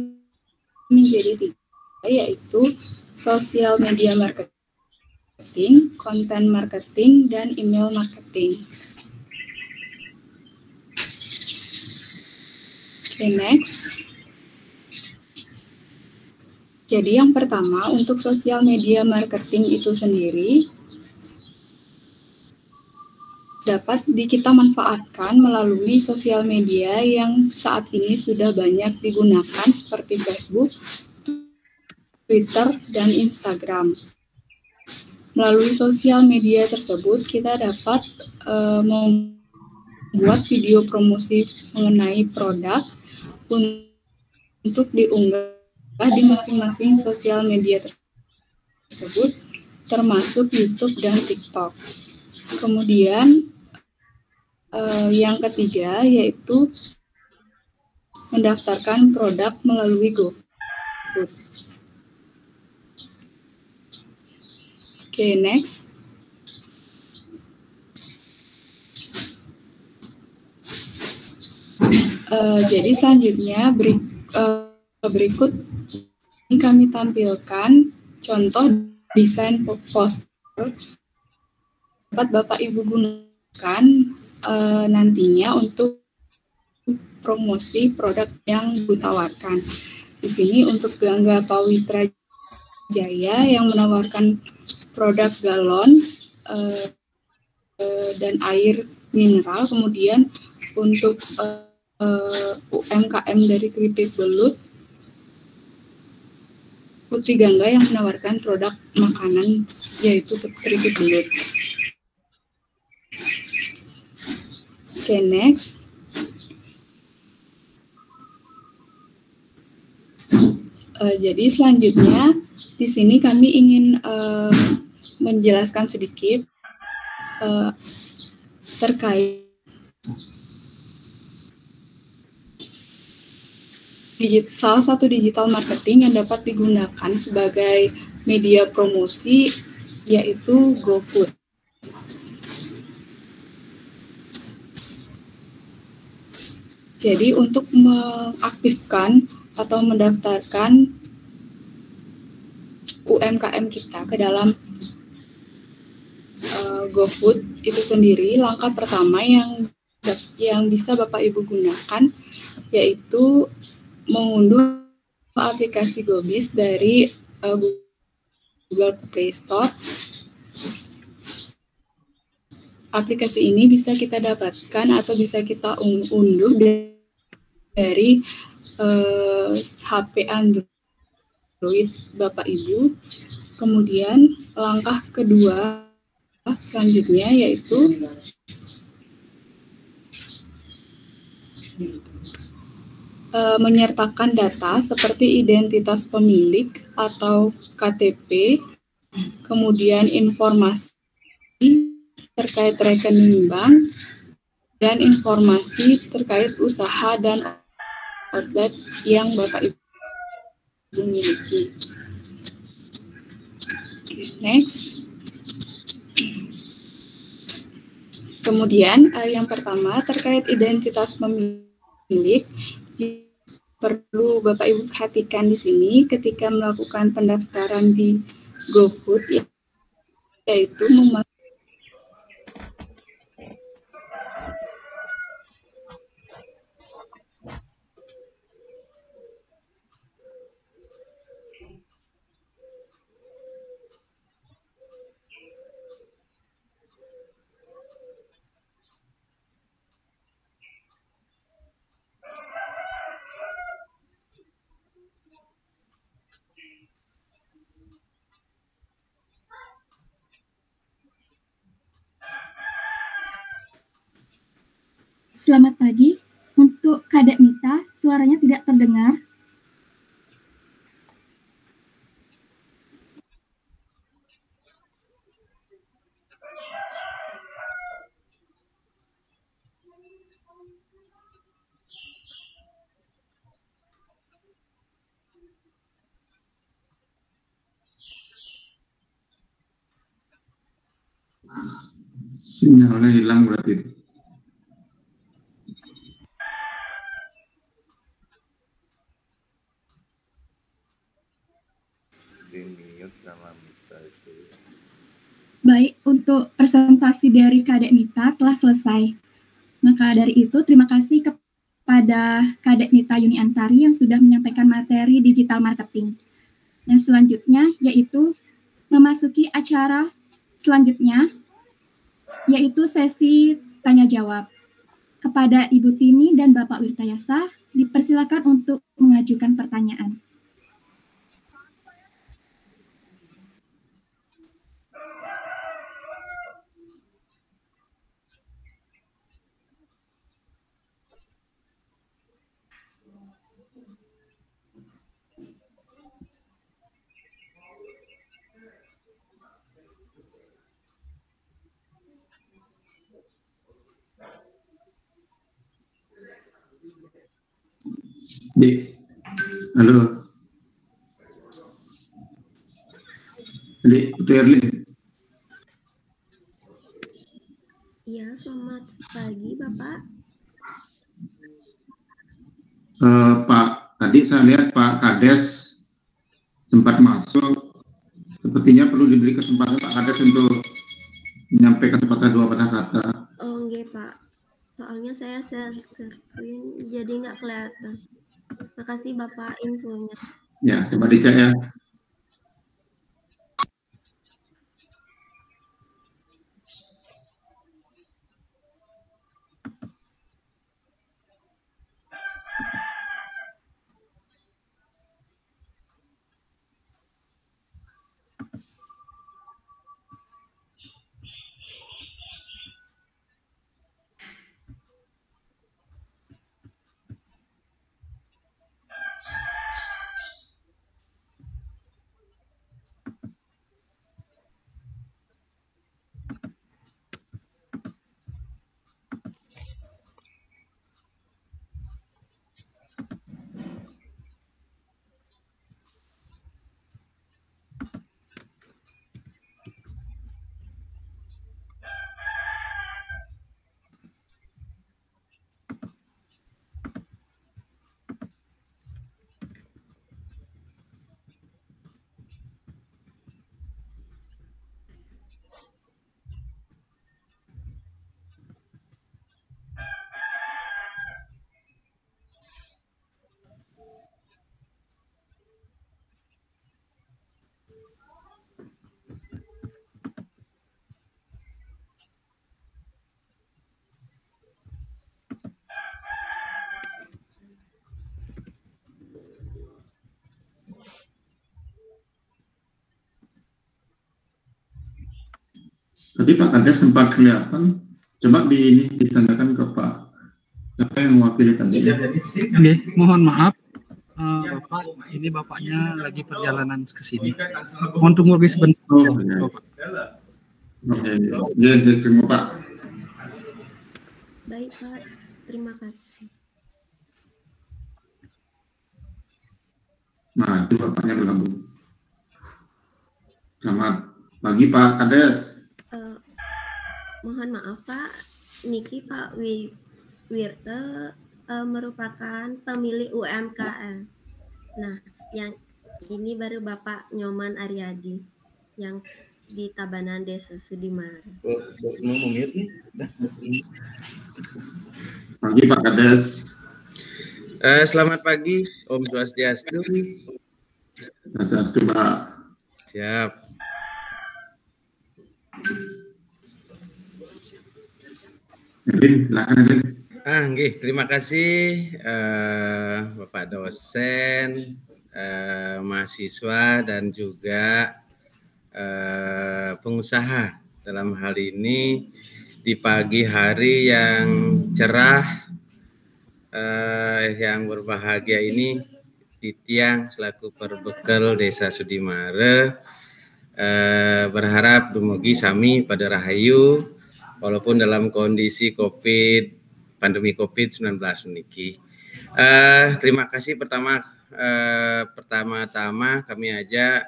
menjadi 3, yaitu social media marketing, content marketing, dan email marketing. Okay, next. Jadi yang pertama, untuk social media marketing itu sendiri, dapat kita manfaatkan melalui sosial media yang saat ini sudah banyak digunakan seperti Facebook, Twitter, dan Instagram. Melalui sosial media tersebut, kita dapat membuat video promosi mengenai produk untuk diunggah di masing-masing sosial media tersebut, termasuk YouTube dan TikTok. Kemudian yang ketiga yaitu mendaftarkan produk melalui GoFood. Okay, next. Jadi selanjutnya berikut ini kami tampilkan contoh desain poster dapat Bapak Ibu gunakan nantinya untuk promosi produk yang ditawarkan. Di sini untuk Gangga Pawitra Jaya yang menawarkan produk galon dan air mineral. Kemudian untuk UMKM dari Keripik Belut, Putri Gangga yang menawarkan produk makanan yaitu keripik belut. Okay, next. Jadi selanjutnya di sini kami ingin menjelaskan sedikit terkait salah satu digital marketing yang dapat digunakan sebagai media promosi yaitu GoFood. Jadi untuk mengaktifkan atau mendaftarkan UMKM kita ke dalam GoFood itu sendiri, langkah pertama yang bisa Bapak Ibu gunakan yaitu mengunduh aplikasi GoBiz dari Google Play Store. aplikasi ini bisa kita dapatkan atau bisa kita unduh dari HP Android Bapak Ibu. Kemudian langkah kedua selanjutnya yaitu menyertakan data seperti identitas pemilik atau KTP, kemudian informasi terkait rekening bank, dan informasi terkait usaha dan outlet yang Bapak Ibu miliki. Next. Kemudian yang pertama terkait identitas pemilik, perlu Bapak Ibu perhatikan di sini ketika melakukan pendaftaran di GoFood, yaitu Selamat pagi. Untuk Kadek Mita, suaranya tidak terdengar. Sinyalnya hilang berarti. Baik, untuk presentasi dari Kadek Mita telah selesai. Maka dari itu, terima kasih kepada Kadek Mita Yuni Antari yang sudah menyampaikan materi digital marketing. Nah, selanjutnya yaitu memasuki acara selanjutnya, yaitu sesi tanya jawab. Kepada Ibu Tini dan Bapak Wirtayasa, dipersilakan untuk mengajukan pertanyaan. Halo. Itu Erlin. Iya, selamat pagi Bapak. Pak, tadi saya lihat Pak Kades sempat masuk. Sepertinya perlu diberi kesempatan Pak Kades untuk menyampaikan sepatah dua patah kata. Oh, enggak Pak. Soalnya saya share screen jadi nggak kelihatan. Makasih Bapak infonya. Ya, coba dicek ya. Tadi Pak Kades sempat kelihatan. Coba ini ditanyakan ke Pak. Siapa yang mewakili tadi? Oke, mohon maaf. Bapak, ini bapaknya lagi perjalanan ke sini. Mohon tunggu sebentar. Oh, ya. Oke, ya, semua Pak. Baik Pak, terima kasih. Nah, itu Bapaknya bergabung. Selamat pagi Pak Kades. Mohon maaf Pak, Niki Pak Wirte merupakan pemilik UMKM. Nah, yang ini baru Bapak Nyoman Aryadi yang di Tabanan Desa Sudimara. Pagi Pak Kades. Selamat pagi, Om Swastiastu. Swastiastu Pak. Siap. Edwin, silakan Edwin. Nggih, terima kasih Bapak dosen, mahasiswa dan juga pengusaha dalam hal ini di pagi hari yang cerah, yang berbahagia ini Titiang selaku perbekal Desa Sudimara berharap dumugi sami pada rahayu walaupun dalam kondisi pandemi COVID-19 niki. Terima kasih pertama-tama kami aja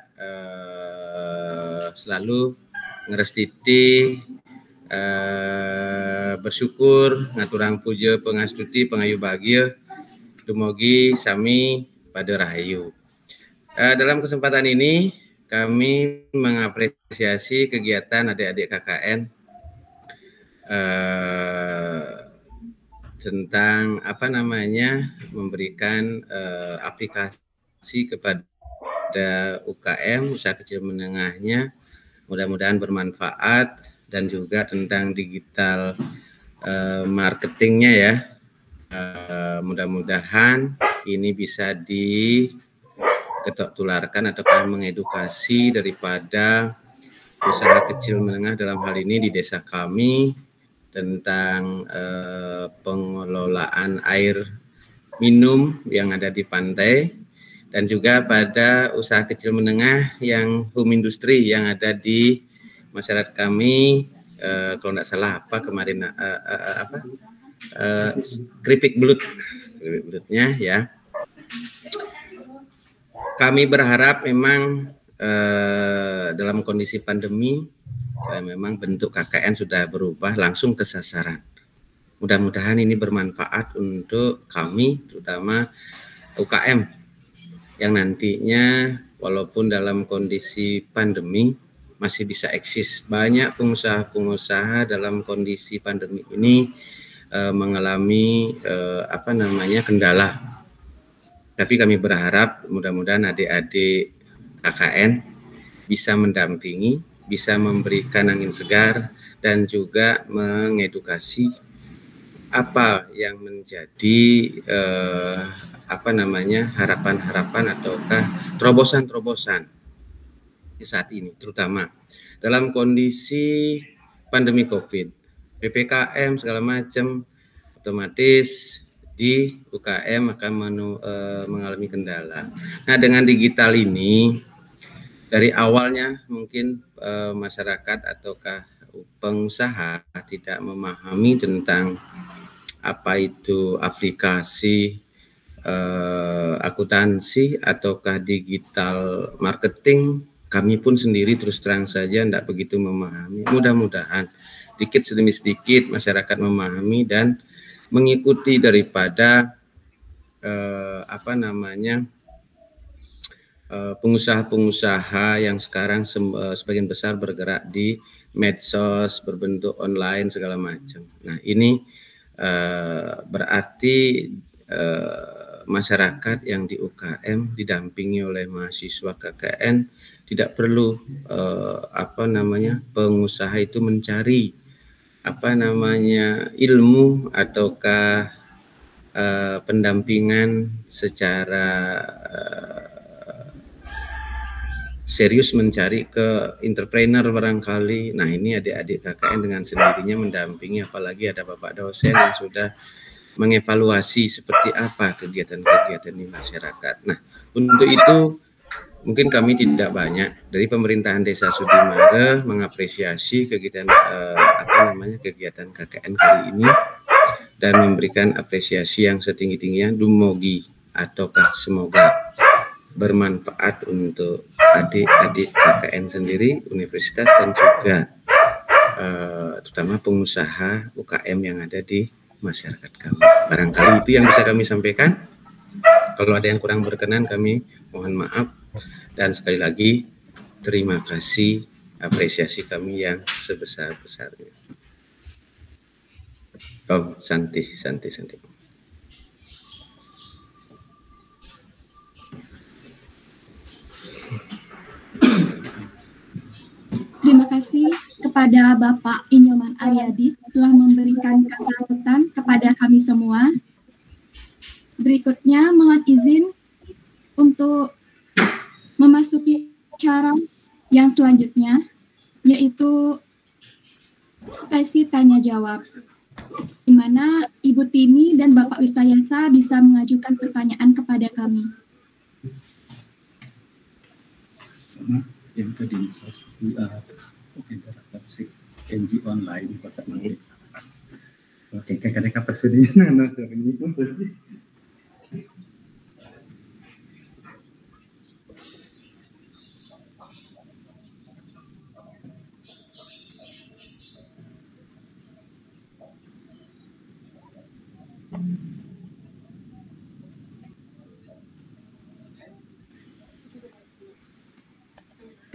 selalu ngerestiti bersyukur ngaturang puja pengastuti pengayu bahagia dumugi sami pada rahayu. Dalam kesempatan ini kami mengapresiasi kegiatan adik-adik KKN tentang memberikan aplikasi kepada UKM usaha kecil menengahnya, mudah-mudahan bermanfaat, dan juga tentang digital marketingnya ya, mudah-mudahan ini bisa diketok-tularkan ataukah mengedukasi daripada usaha kecil menengah dalam hal ini di desa kami tentang pengelolaan air minum yang ada di pantai dan juga pada usaha kecil menengah yang home industry yang ada di masyarakat kami, kalau tidak salah kemarin keripik belutnya ya. Kami berharap memang dalam kondisi pandemi memang bentuk KKN sudah berubah langsung ke sasaran. Mudah-mudahan ini bermanfaat untuk kami, terutama UKM yang nantinya walaupun dalam kondisi pandemi masih bisa eksis. Banyak pengusaha-pengusaha dalam kondisi pandemi ini mengalami kendala. Tapi kami berharap mudah-mudahan adik-adik KKN bisa mendampingi, bisa memberikan angin segar dan juga mengedukasi apa yang menjadi harapan-harapan ataukah terobosan-terobosan di saat ini, terutama dalam kondisi pandemi COVID, PPKM segala macam, otomatis di UKM akan mengalami kendala. Nah, dengan digital ini dari awalnya mungkin masyarakat ataukah pengusaha tidak memahami tentang apa itu aplikasi akuntansi ataukah digital marketing. Kami pun sendiri terus terang saja tidak begitu memahami. Mudah-mudahan sedikit demi sedikit masyarakat memahami dan mengikuti daripada pengusaha-pengusaha yang sekarang sebagian besar bergerak di medsos berbentuk online segala macam. Nah, ini berarti masyarakat yang di UKM didampingi oleh mahasiswa KKN tidak perlu pengusaha itu mencari ilmu ataukah pendampingan secara serius mencari ke entrepreneur barangkali. Nah, ini adik-adik KKN dengan sendirinya mendampingi, apalagi ada Bapak dosen yang sudah mengevaluasi seperti apa kegiatan-kegiatan di masyarakat. Nah, untuk itu mungkin kami tidak banyak dari pemerintahan Desa Sudimara mengapresiasi kegiatan kegiatan KKN kali ini dan memberikan apresiasi yang setinggi-tingginya. Dumugi ataukah semoga bermanfaat untuk adik-adik KKN sendiri, universitas, dan juga terutama pengusaha UKM yang ada di masyarakat kami. Barangkali itu yang bisa kami sampaikan. Kalau ada yang kurang berkenan, kami mohon maaf. Dan sekali lagi, terima kasih apresiasi kami yang sebesar-besarnya. Oh, Santi. Terima kasih kepada Bapak Inyoman Aryadi telah memberikan catatan kepada kami semua. Berikutnya mohon izin untuk memasuki acara yang selanjutnya, yaitu sesi tanya jawab, di mana Ibu Tini dan Bapak Wirtayasa bisa mengajukan pertanyaan kepada kami. Yang kedua, interaktif NG online pasal ini. Oke, kadang-kadang apa sih nah ini pun berarti.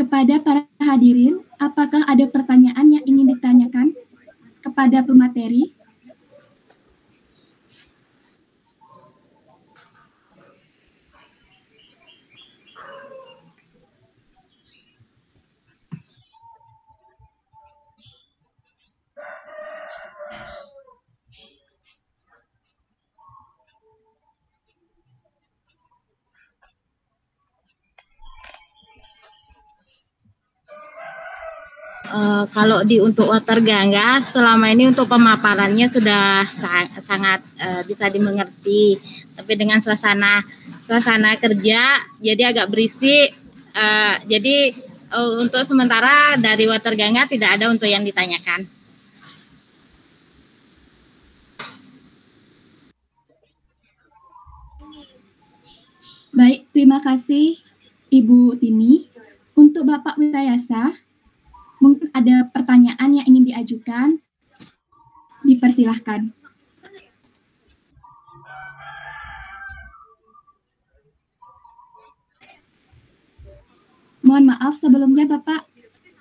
Kepada para hadirin, apakah ada pertanyaan yang ingin ditanyakan kepada pemateri? Kalau untuk water gangga selama ini untuk pemaparannya sudah sangat bisa dimengerti, tapi dengan suasana kerja jadi agak berisik, jadi untuk sementara dari water gangga tidak ada untuk yang ditanyakan. Baik, terima kasih Ibu Tini. Untuk Bapak Wirtayasa, mungkin ada pertanyaan yang ingin diajukan, dipersilahkan. Mohon maaf sebelumnya Bapak,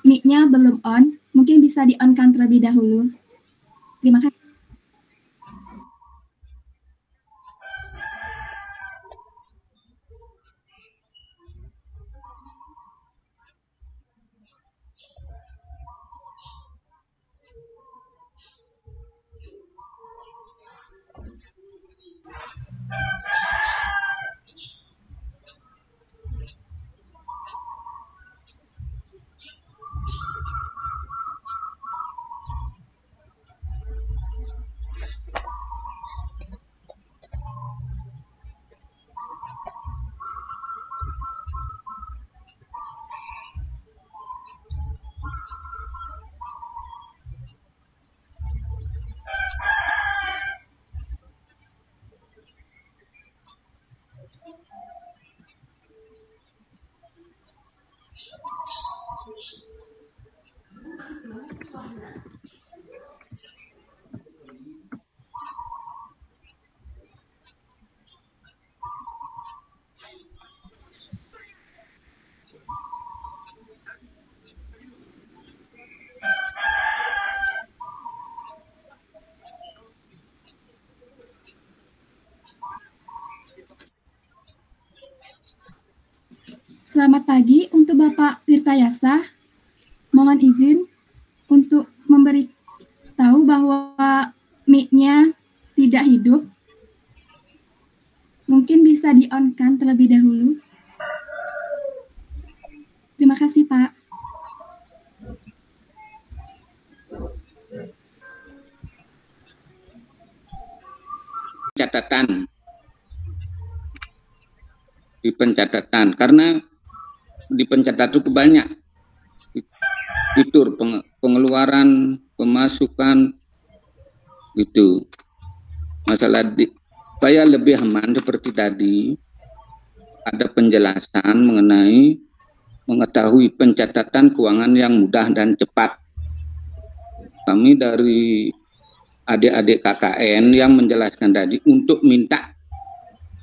mic-nya belum on, mungkin bisa di-on-kan terlebih dahulu. Terima kasih. Selamat pagi untuk Bapak Wirtayasa. Mohon izin untuk memberitahu bahwa mic-nya tidak hidup. Mungkin bisa di-on-kan terlebih dahulu. Terima pencatatan. Di pencatatan, karena di pencatatan itu banyak fitur pengeluaran, pemasukan, itu masalah supaya lebih aman seperti tadi, ada penjelasan mengenai mengetahui pencatatan keuangan yang mudah dan cepat. Kami dari adik-adik KKN yang menjelaskan tadi untuk minta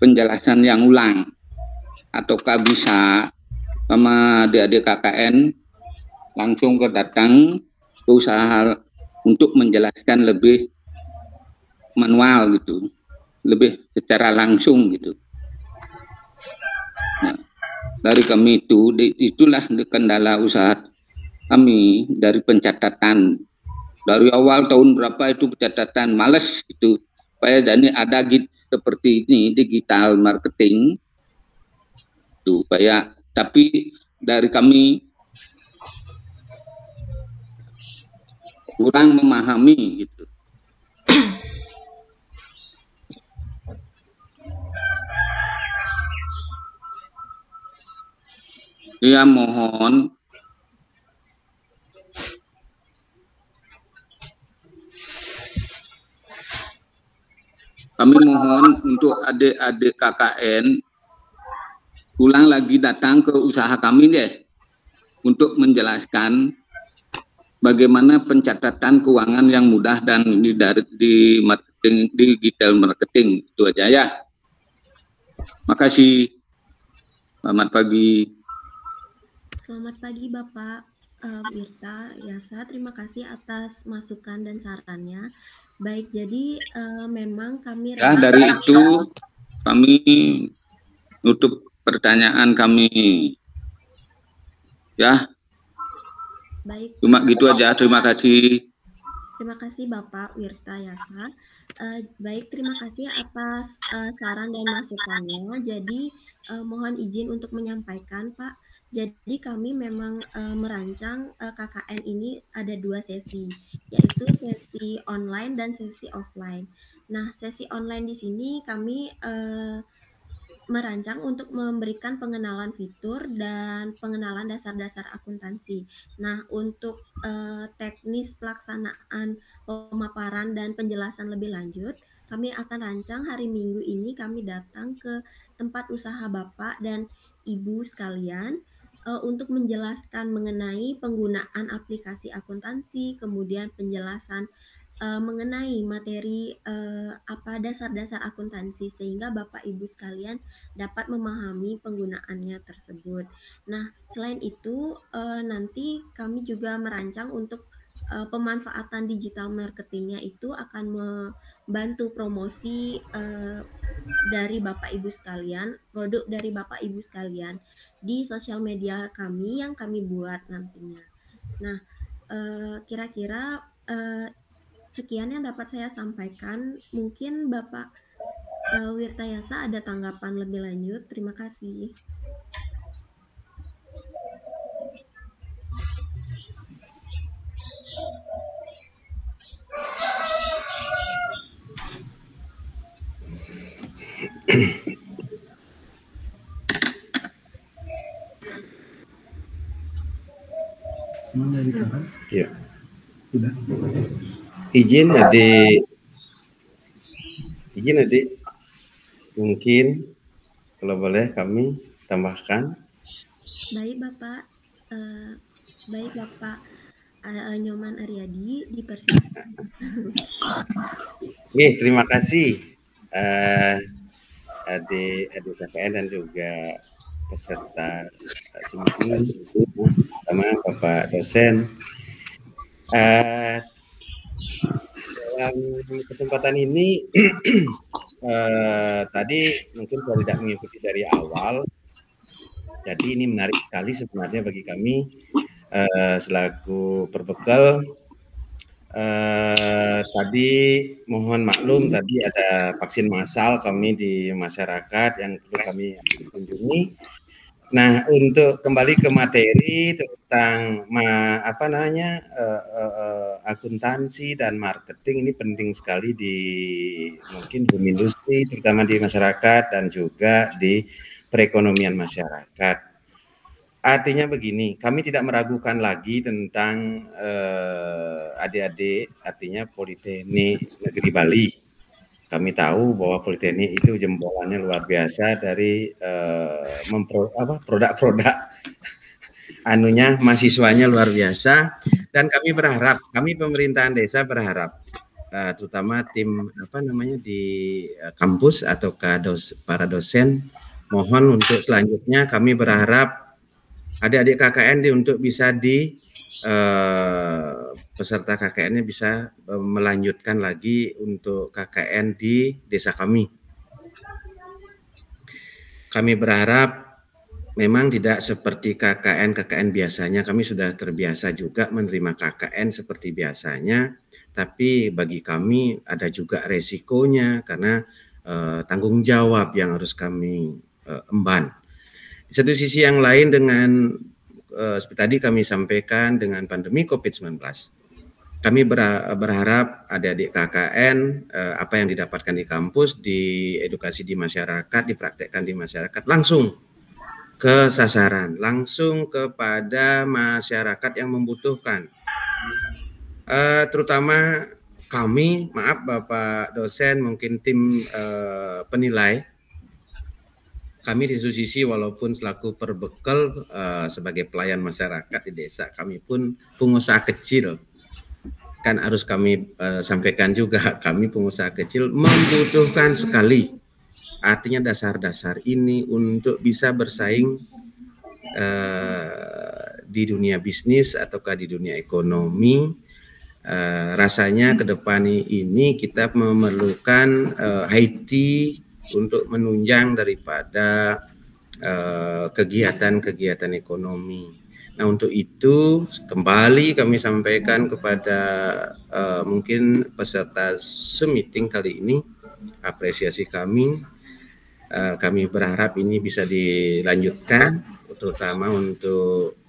penjelasan yang ulang, ataukah bisa sama adik-adik KKN langsung datang ke usaha untuk menjelaskan lebih manual gitu, lebih secara langsung gitu. Nah, dari kami itulah kendala usaha kami dari pencatatan. Dari awal tahun berapa itu pencatatan, males gitu. Supaya jadi ada seperti ini digital marketing, supaya tapi dari kami kurang memahami gitu. Ya mohon kami mohon untuk adik-adik KKN ulang lagi datang ke usaha kami deh untuk menjelaskan bagaimana pencatatan keuangan yang mudah dan di marketing, digital marketing. Itu aja ya. Makasih. Selamat pagi. Selamat pagi Bapak Wirta Yasa, terima kasih atas masukan dan sarannya. Baik, jadi memang kami ya dari itu kami nutup pertanyaan kami. Ya. Baik. Cuma gitu aja. Terima kasih. Terima kasih Bapak Wirta Yasa. Baik, terima kasih atas saran dan masukannya. Jadi mohon izin untuk menyampaikan Pak. Jadi kami memang merancang KKN ini ada 2 sesi, yaitu sesi online dan sesi offline. Nah, sesi online di sini kami merancang untuk memberikan pengenalan fitur dan pengenalan dasar-dasar akuntansi. Nah, untuk teknis pelaksanaan pemaparan dan penjelasan lebih lanjut, kami akan rancang hari Minggu ini kami datang ke tempat usaha Bapak dan Ibu sekalian untuk menjelaskan mengenai penggunaan aplikasi akuntansi, kemudian penjelasan mengenai materi apa dasar-dasar akuntansi sehingga Bapak Ibu sekalian dapat memahami penggunaannya tersebut. Nah, selain itu nanti kami juga merancang untuk pemanfaatan digital marketingnya itu akan membantu promosi dari Bapak Ibu sekalian, produk dari Bapak Ibu sekalian di sosial media kami yang kami buat nantinya. Nah, kira-kira sekian yang dapat saya sampaikan. Mungkin Bapak Wirta Yasa ada tanggapan lebih lanjut. Terima kasih. Ya. Sudah. Izin adik, mungkin kalau boleh kami tambahkan. Baik Bapak, Nyoman Aryadi dipersilakan. Oke, terima kasih adik KKN dan juga peserta semua, sama Bapak dosen. Dalam kesempatan ini tadi mungkin saya tidak mengikuti dari awal, jadi ini menarik sekali sebenarnya bagi kami selaku perbekal. Tadi mohon maklum tadi ada vaksin massal kami di masyarakat yang perlu kami kunjungi. Nah, untuk kembali ke materi tentang akuntansi dan marketing, ini penting sekali di mungkin bumi industri, terutama di masyarakat dan juga di perekonomian masyarakat. Artinya begini, kami tidak meragukan lagi tentang adik-adik, artinya Politeknik Negeri Bali. Kami tahu bahwa Politeknik itu jempolannya luar biasa dari produk-produk anunya mahasiswanya luar biasa, dan kami berharap, kami pemerintahan desa berharap terutama tim di kampus atau para dosen, mohon untuk selanjutnya kami berharap adik-adik KKN untuk bisa peserta KKN-nya bisa melanjutkan lagi untuk KKN di desa kami. Kami berharap memang tidak seperti KKN biasanya, kami sudah terbiasa juga menerima KKN seperti biasanya, tapi bagi kami ada juga resikonya karena tanggung jawab yang harus kami emban. Di satu sisi yang lain dengan seperti tadi kami sampaikan dengan pandemi COVID-19, kami berharap adik-adik KKN apa yang didapatkan di kampus, di edukasi di masyarakat, dipraktekkan di masyarakat, langsung ke sasaran, langsung kepada masyarakat yang membutuhkan. Terutama kami, maaf Bapak dosen, mungkin tim penilai, kami di satu sisi walaupun selaku perbekal sebagai pelayan masyarakat di desa, kami pun pengusaha kecil. Kan harus kami sampaikan juga, kami pengusaha kecil membutuhkan sekali, artinya dasar-dasar ini untuk bisa bersaing di dunia bisnis ataukah di dunia ekonomi. Rasanya ke depan ini kita memerlukan IT untuk menunjang daripada kegiatan-kegiatan ekonomi. Nah, untuk itu kembali kami sampaikan kepada mungkin peserta Zoom-meeting kali ini, apresiasi kami berharap ini bisa dilanjutkan, terutama untuk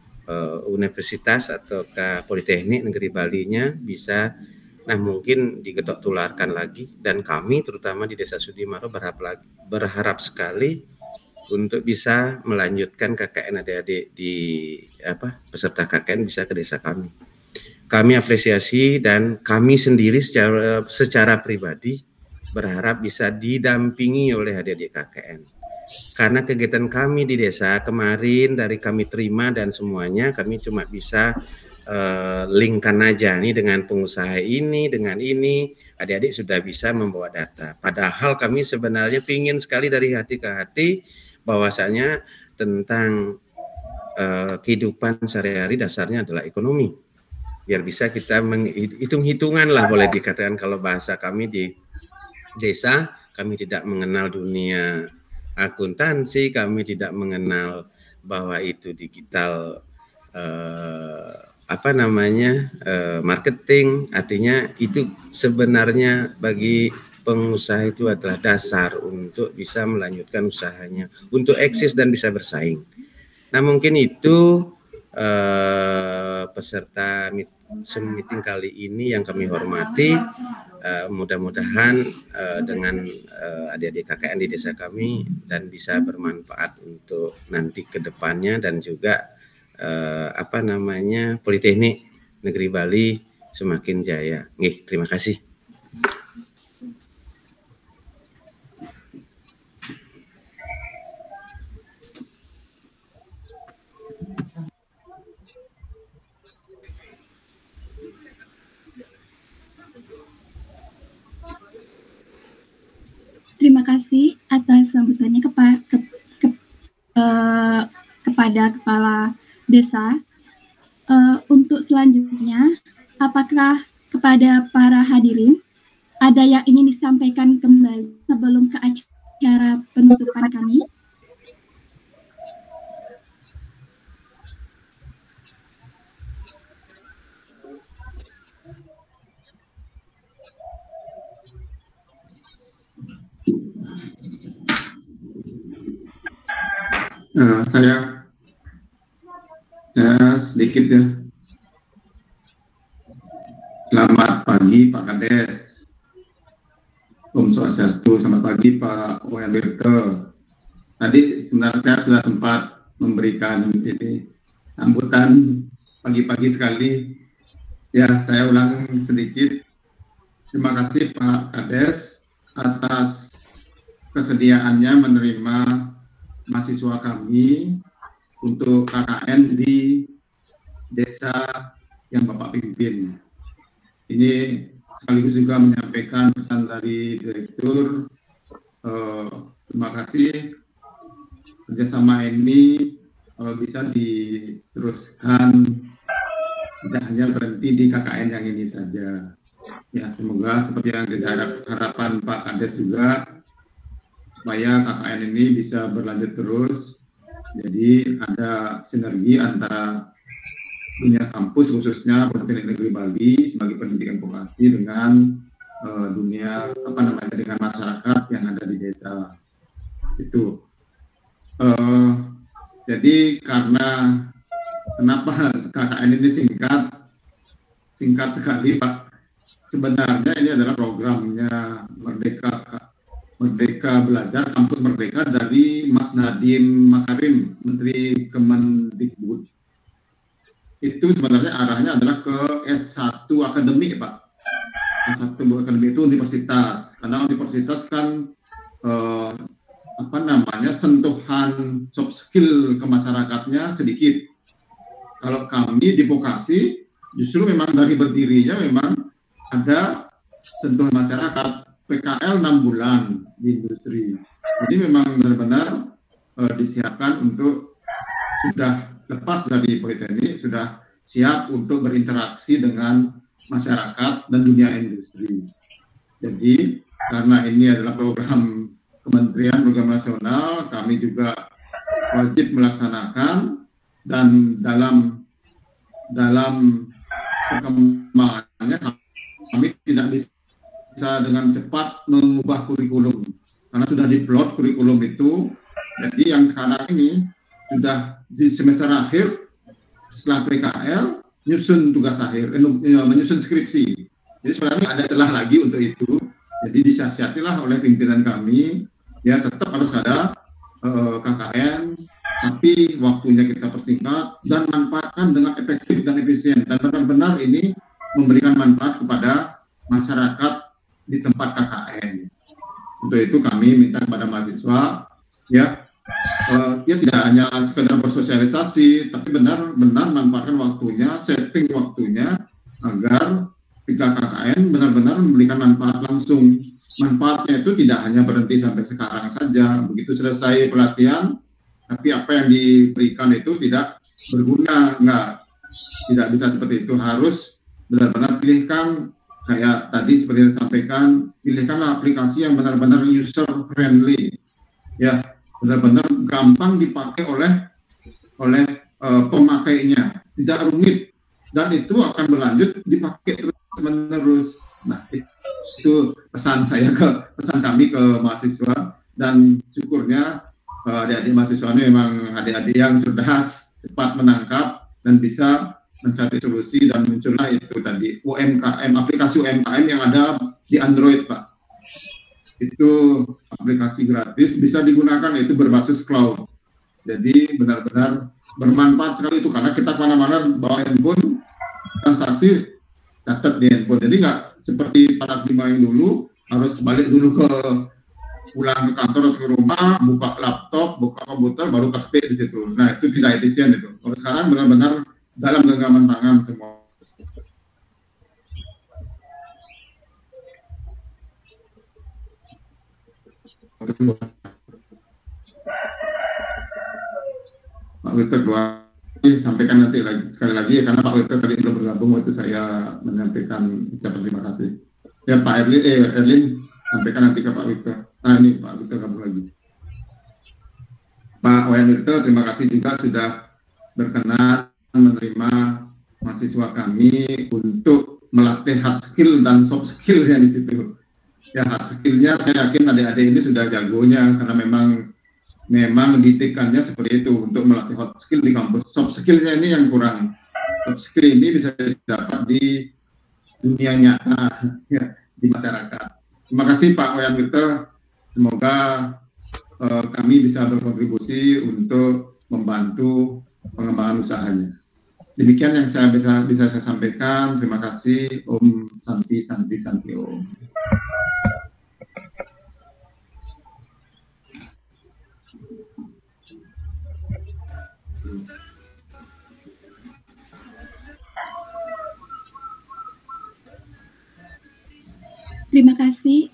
universitas atau Politeknik Negeri Bali-nya bisa, nah mungkin diketok tularkan lagi, dan kami terutama di Desa Sudimaro berharap sekali untuk bisa melanjutkan KKN adik-adik di peserta KKN bisa ke desa kami. Kami apresiasi dan kami sendiri secara pribadi berharap bisa didampingi oleh adik-adik KKN. Karena kegiatan kami di desa kemarin dari kami terima dan semuanya kami cuma bisa linkkan aja nih dengan pengusaha ini, dengan ini, adik-adik sudah bisa membawa data. Padahal kami sebenarnya ingin sekali dari hati ke hati bahwasanya tentang kehidupan sehari-hari dasarnya adalah ekonomi. Biar bisa kita menghitung-hitungan lah, boleh dikatakan kalau bahasa kami di desa, kami tidak mengenal dunia akuntansi, kami tidak mengenal bahwa itu digital marketing, artinya itu sebenarnya bagi pengusaha itu adalah dasar untuk bisa melanjutkan usahanya, untuk eksis dan bisa bersaing. Nah, mungkin itu peserta meeting kali ini yang kami hormati. Mudah-mudahan dengan adik-adik KKN di desa kami dan bisa bermanfaat untuk nanti ke depannya, dan juga Politeknik Negeri Bali semakin jaya. Terima kasih. Terima kasih atas sambutannya kepada Kepala Desa. Untuk selanjutnya, apakah kepada para hadirin ada yang ingin disampaikan kembali sebelum ke acara penutupan kami? Saya saya sedikit ya. Selamat pagi Pak Kades. Om Swastiastu. Selamat pagi Pak Wayan Wirte. Tadi sebenarnya saya sudah sempat memberikan ini sambutan pagi-pagi sekali. Ya, saya ulang sedikit. Terima kasih Pak Kades atas kesediaannya menerima mahasiswa kami untuk KKN di desa yang Bapak pimpin. Ini sekaligus juga menyampaikan pesan dari Direktur. Terima kasih kerjasama ini kalau bisa diteruskan, tidak hanya berhenti di KKN yang ini saja. Ya, semoga seperti yang harapan Pak Kades juga, supaya KKN ini bisa berlanjut terus. Jadi ada sinergi antara dunia kampus khususnya Politeknik Negeri Bali sebagai pendidikan vokasi dengan dunia dengan masyarakat yang ada di desa itu. Jadi karena kenapa KKN ini singkat sekali Pak, sebenarnya ini adalah programnya Merdeka Belajar, Kampus Merdeka dari Mas Nadiem Makarim, Menteri Kemendikbud. Itu sebenarnya arahnya adalah ke S1 akademik Pak. S1 akademik itu universitas, karena universitas kan sentuhan soft skill ke masyarakatnya sedikit. Kalau kami di vokasi justru memang dari berdirinya memang ada sentuhan masyarakat. PKL 6 bulan di industri. Jadi memang benar-benar disiapkan untuk sudah lepas dari Politeknik, sudah siap untuk berinteraksi dengan masyarakat dan dunia industri. Jadi karena ini adalah program Kementerian, program nasional, kami juga wajib melaksanakan, dan dalam perkembangannya kami tidak bisa dengan cepat mengubah kurikulum karena sudah diplot kurikulum itu. Jadi yang sekarang ini sudah di semester akhir setelah PKL menyusun tugas akhir, menyusun skripsi. Jadi sebenarnya ada celah lagi untuk itu. Jadi disiasatilah oleh pimpinan kami, ya tetap harus ada KKN, tapi waktunya kita persingkat dan manfaatkan dengan efektif dan efisien, dan benar-benar ini memberikan manfaat kepada masyarakat di tempat KKN. Untuk itu kami minta kepada mahasiswa, ya tidak hanya sekedar bersosialisasi, tapi benar-benar manfaatkan waktunya, setting waktunya agar ketika KKN benar-benar memberikan manfaat langsung. Manfaatnya itu tidak hanya berhenti sampai sekarang saja, begitu selesai pelatihan, tapi apa yang diberikan itu tidak berguna, tidak bisa seperti itu. Harus benar-benar pilihkan, kayak tadi seperti yang disampaikan, pilihkanlah aplikasi yang benar-benar user friendly, ya benar-benar gampang dipakai oleh pemakainya, tidak rumit, dan itu akan berlanjut dipakai terus-menerus. Nah, itu pesan kami ke mahasiswa, dan syukurnya adik-adik mahasiswa ini memang adik-adik yang cerdas, cepat menangkap dan bisa mencari solusi, dan muncullah itu tadi UMKM, aplikasi UMKM yang ada di Android Pak. Itu aplikasi gratis, bisa digunakan, itu berbasis cloud. Jadi benar-benar bermanfaat sekali itu, karena kita kemana-mana bawa handphone, transaksi catat di handphone. Jadi nggak seperti paradigma yang dulu, harus balik dulu pulang ke kantor atau ke rumah, buka laptop, buka komputer, baru ketik di situ. Nah, itu tidak efisien itu. Kalau sekarang benar-benar dalam genggaman tangan semua. Pak Wirte sampaikan nanti sekali lagi ya, karena Pak Wirte tadi belum bergabung waktu saya menyampaikan ucapan terima kasih. Ya Pak Erlin sampaikan nanti ke Pak Wirte. Ini Pak Wirte gabung lagi. Pak Wayan Wirte, terima kasih juga sudah berkenan menerima mahasiswa kami untuk melatih hard skill dan soft skill yang di situ. Ya, hard skill-nya saya yakin adik-adik ini sudah jagonya, karena memang memang ditekannya seperti itu untuk melatih hot skill di kampus. Soft skillnya ini yang kurang. Soft skill ini bisa didapat di dunia nyata, ya, di masyarakat. Terima kasih Pak Wayan Mirta. Semoga kami bisa berkontribusi untuk membantu pengembangan usahanya. Demikian yang saya bisa saya sampaikan. Terima kasih. Om Santi Santi Santi Om. Terima kasih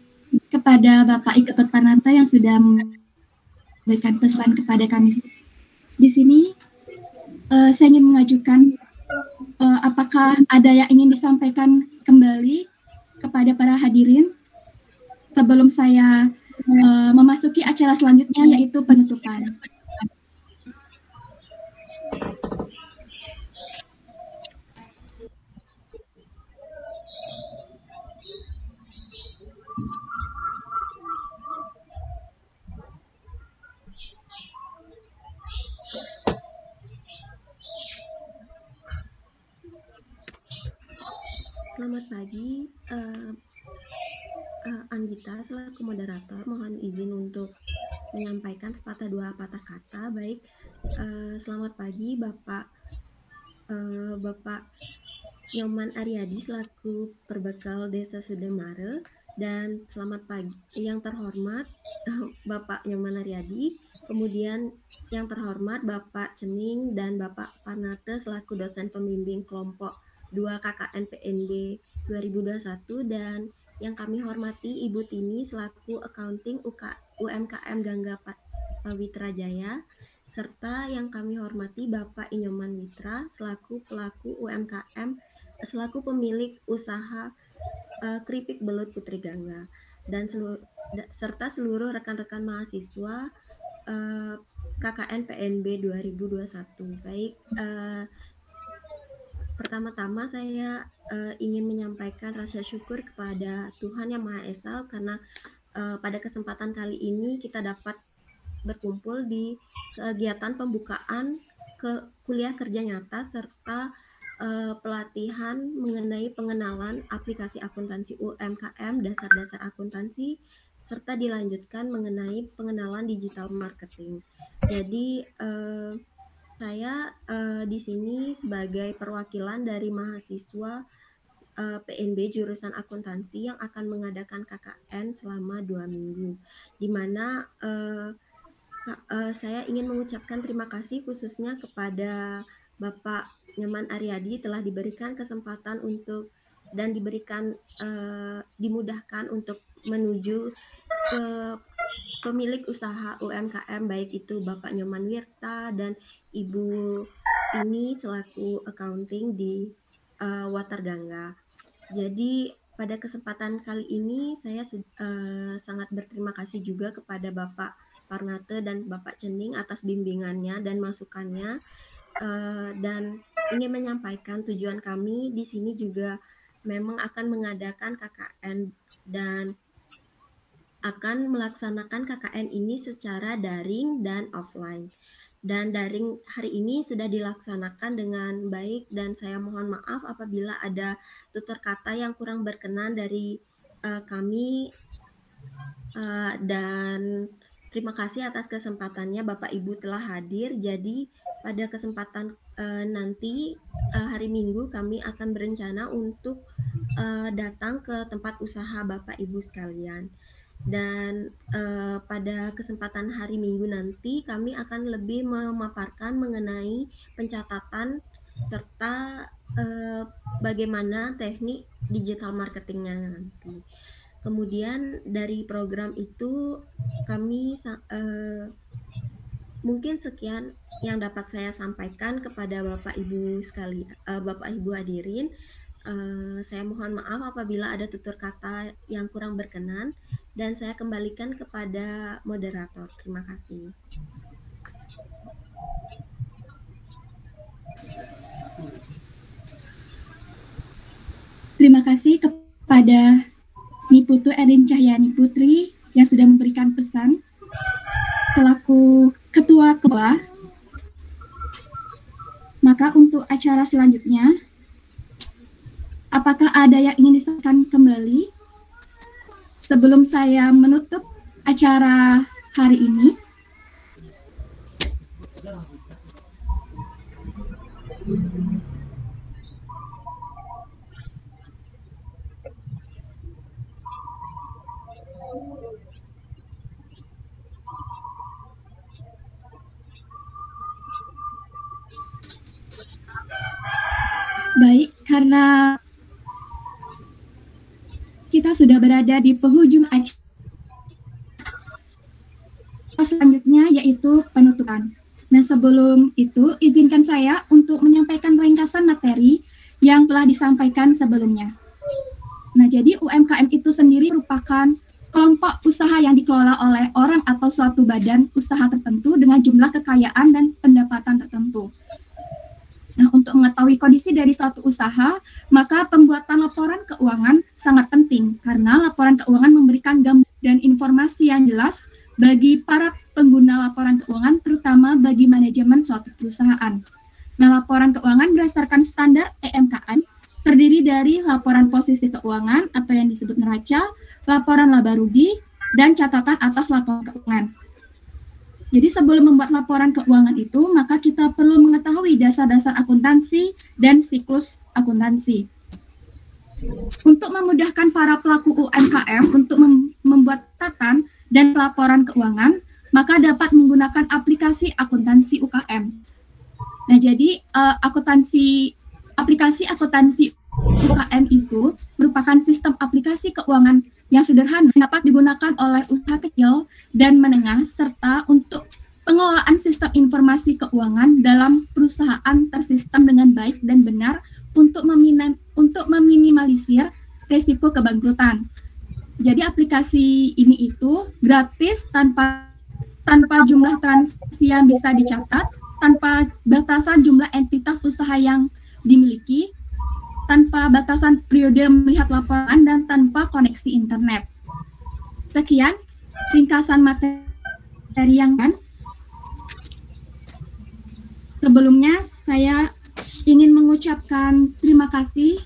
kepada Bapak Ika Panata yang sudah memberikan pesan kepada kami. Di sini saya ingin mengajukan apakah ada yang ingin disampaikan kembali kepada para hadirin sebelum saya memasuki acara selanjutnya, yaitu penutupan. Selamat pagi, Anggita selaku moderator mohon izin untuk menyampaikan sepatah dua patah kata. Baik, selamat pagi Bapak Nyoman Aryadi selaku Perbekal Desa Sudemare, dan selamat pagi yang terhormat Bapak Nyoman Aryadi, kemudian yang terhormat Bapak Cening dan Bapak Panate selaku dosen pembimbing kelompok 2 KKN PNB 2021, dan yang kami hormati Ibu Tini selaku Accounting UMKM Gangga Pawitra Jaya, serta yang kami hormati Bapak Inyoman Witra selaku pelaku UMKM, selaku pemilik usaha keripik belut Putri Gangga, dan serta seluruh rekan-rekan mahasiswa KKN PNB 2021. Baik, pertama-tama saya ingin menyampaikan rasa syukur kepada Tuhan Yang Maha Esa karena pada kesempatan kali ini kita dapat berkumpul di kegiatan pembukaan kuliah kerja nyata serta pelatihan mengenai pengenalan aplikasi akuntansi UMKM, dasar-dasar akuntansi, serta dilanjutkan mengenai pengenalan digital marketing. Jadi saya di sini sebagai perwakilan dari mahasiswa PNB jurusan akuntansi yang akan mengadakan KKN selama 2 minggu, di mana saya ingin mengucapkan terima kasih khususnya kepada Bapak Nyoman Aryadi telah diberikan kesempatan untuk dan diberikan dimudahkan untuk menuju ke pemilik usaha UMKM, baik itu Bapak Nyoman Wirta dan Ibu ini selaku accounting di Water Gangga. Jadi pada kesempatan kali ini saya sangat berterima kasih juga kepada Bapak Parnate dan Bapak Cening atas bimbingannya dan masukannya, dan ingin menyampaikan tujuan kami di sini juga memang akan mengadakan KKN dan akan melaksanakan KKN ini secara daring dan offline. Dan daring hari ini sudah dilaksanakan dengan baik, dan saya mohon maaf apabila ada tutur kata yang kurang berkenan dari kami, dan terima kasih atas kesempatannya Bapak Ibu telah hadir. Jadi pada kesempatan nanti hari Minggu kami akan berencana untuk datang ke tempat usaha Bapak Ibu sekalian. Dan pada kesempatan hari Minggu nanti kami akan lebih memaparkan mengenai pencatatan serta bagaimana teknik digital marketingnya nanti. Kemudian dari program itu kami mungkin sekian yang dapat saya sampaikan kepada Bapak Ibu sekalian, Bapak Ibu hadirin. Saya mohon maaf apabila ada tutur kata yang kurang berkenan, dan saya kembalikan kepada moderator. Terima kasih. Terima kasih kepada Niputu Erin Cahyani Putri yang sudah memberikan pesan. selaku Ketua Ketua. Maka untuk acara selanjutnya, apakah ada yang ingin disampaikan kembali sebelum saya menutup acara hari ini? Baik, karena kita sudah berada di penghujung acara selanjutnya, yaitu penutupan. Nah, sebelum itu, izinkan saya untuk menyampaikan ringkasan materi yang telah disampaikan sebelumnya. Nah, jadi UMKM itu sendiri merupakan kelompok usaha yang dikelola oleh orang atau suatu badan usaha tertentu dengan jumlah kekayaan dan pendapatan tertentu. Nah, untuk mengetahui kondisi dari suatu usaha, maka pembuatan laporan keuangan sangat penting karena laporan keuangan memberikan gambaran dan informasi yang jelas bagi para pengguna laporan keuangan, terutama bagi manajemen suatu perusahaan. Nah, laporan keuangan berdasarkan standar EMKN terdiri dari laporan posisi keuangan atau yang disebut neraca, laporan laba rugi, dan catatan atas laporan keuangan. Jadi sebelum membuat laporan keuangan itu, maka kita perlu mengetahui dasar-dasar akuntansi dan siklus akuntansi. Untuk memudahkan para pelaku UMKM untuk membuat catatan dan laporan keuangan, maka dapat menggunakan aplikasi akuntansi UKM. Nah, jadi aplikasi akuntansi UKM itu merupakan sistem aplikasi keuangan yang sederhana dapat digunakan oleh usaha kecil dan menengah serta untuk pengelolaan sistem informasi keuangan dalam perusahaan tersistem dengan baik dan benar untuk meminimalisir risiko kebangkrutan. Jadi aplikasi ini itu gratis tanpa jumlah transaksi yang bisa dicatat, tanpa batasan jumlah entitas usaha yang dimiliki, tanpa batasan periode melihat laporan, dan tanpa koneksi internet. Sekian ringkasan materi yang kan. Sebelumnya saya ingin mengucapkan terima kasih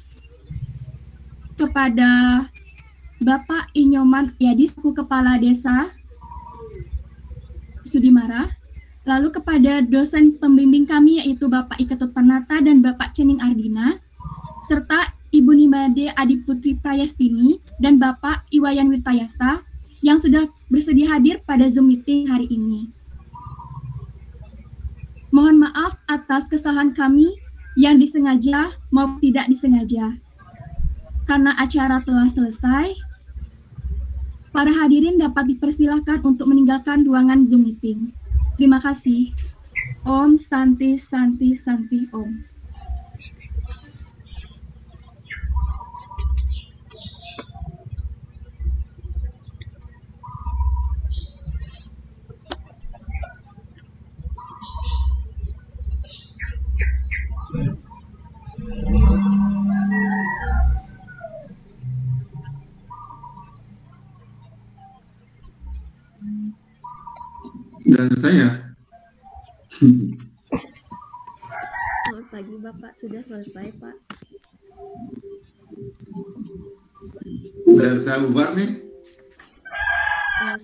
kepada Bapak Inyoman Yadi selaku Kepala Desa Sudimara, lalu kepada dosen pembimbing kami yaitu Bapak Iketut Pernata dan Bapak Cening Ardina, serta Ibu Nimade Adiputri Prayastini dan Bapak Iwayan Wirtayasa yang sudah bersedia hadir pada Zoom meeting hari ini. Mohon maaf atas kesalahan kami yang disengaja maupun tidak disengaja. Karena acara telah selesai, para hadirin dapat dipersilahkan untuk meninggalkan ruangan Zoom meeting. Terima kasih. Om Santi Santi Santi Om. Sudah selesai ya? Selamat pagi Bapak, sudah selesai Pak. Sudah bisa bubar nih?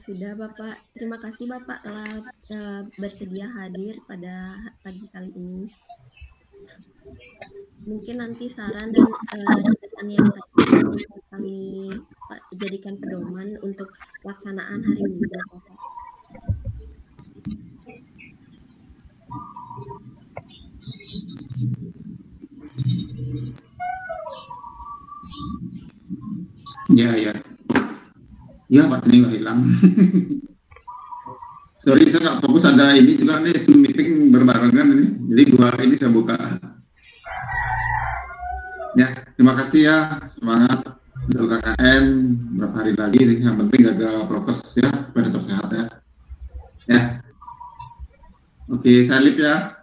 Sudah Bapak, terima kasih Bapak telah bersedia hadir pada pagi kali ini. Mungkin nanti saran dan catatan yang kami jadikan pedoman untuk pelaksanaan hari ini Bapak. Ya Pak Tini nggak hilang. Sorry, saya nggak fokus, ada ini juga nih Zoom meeting berbarengan ini. Jadi dua ini saya buka. Ya, terima kasih ya, semangat untuk KKN berapa hari lagi nih. Yang penting jaga prokes ya supaya tetap sehat ya. Ya. Oke, salib ya.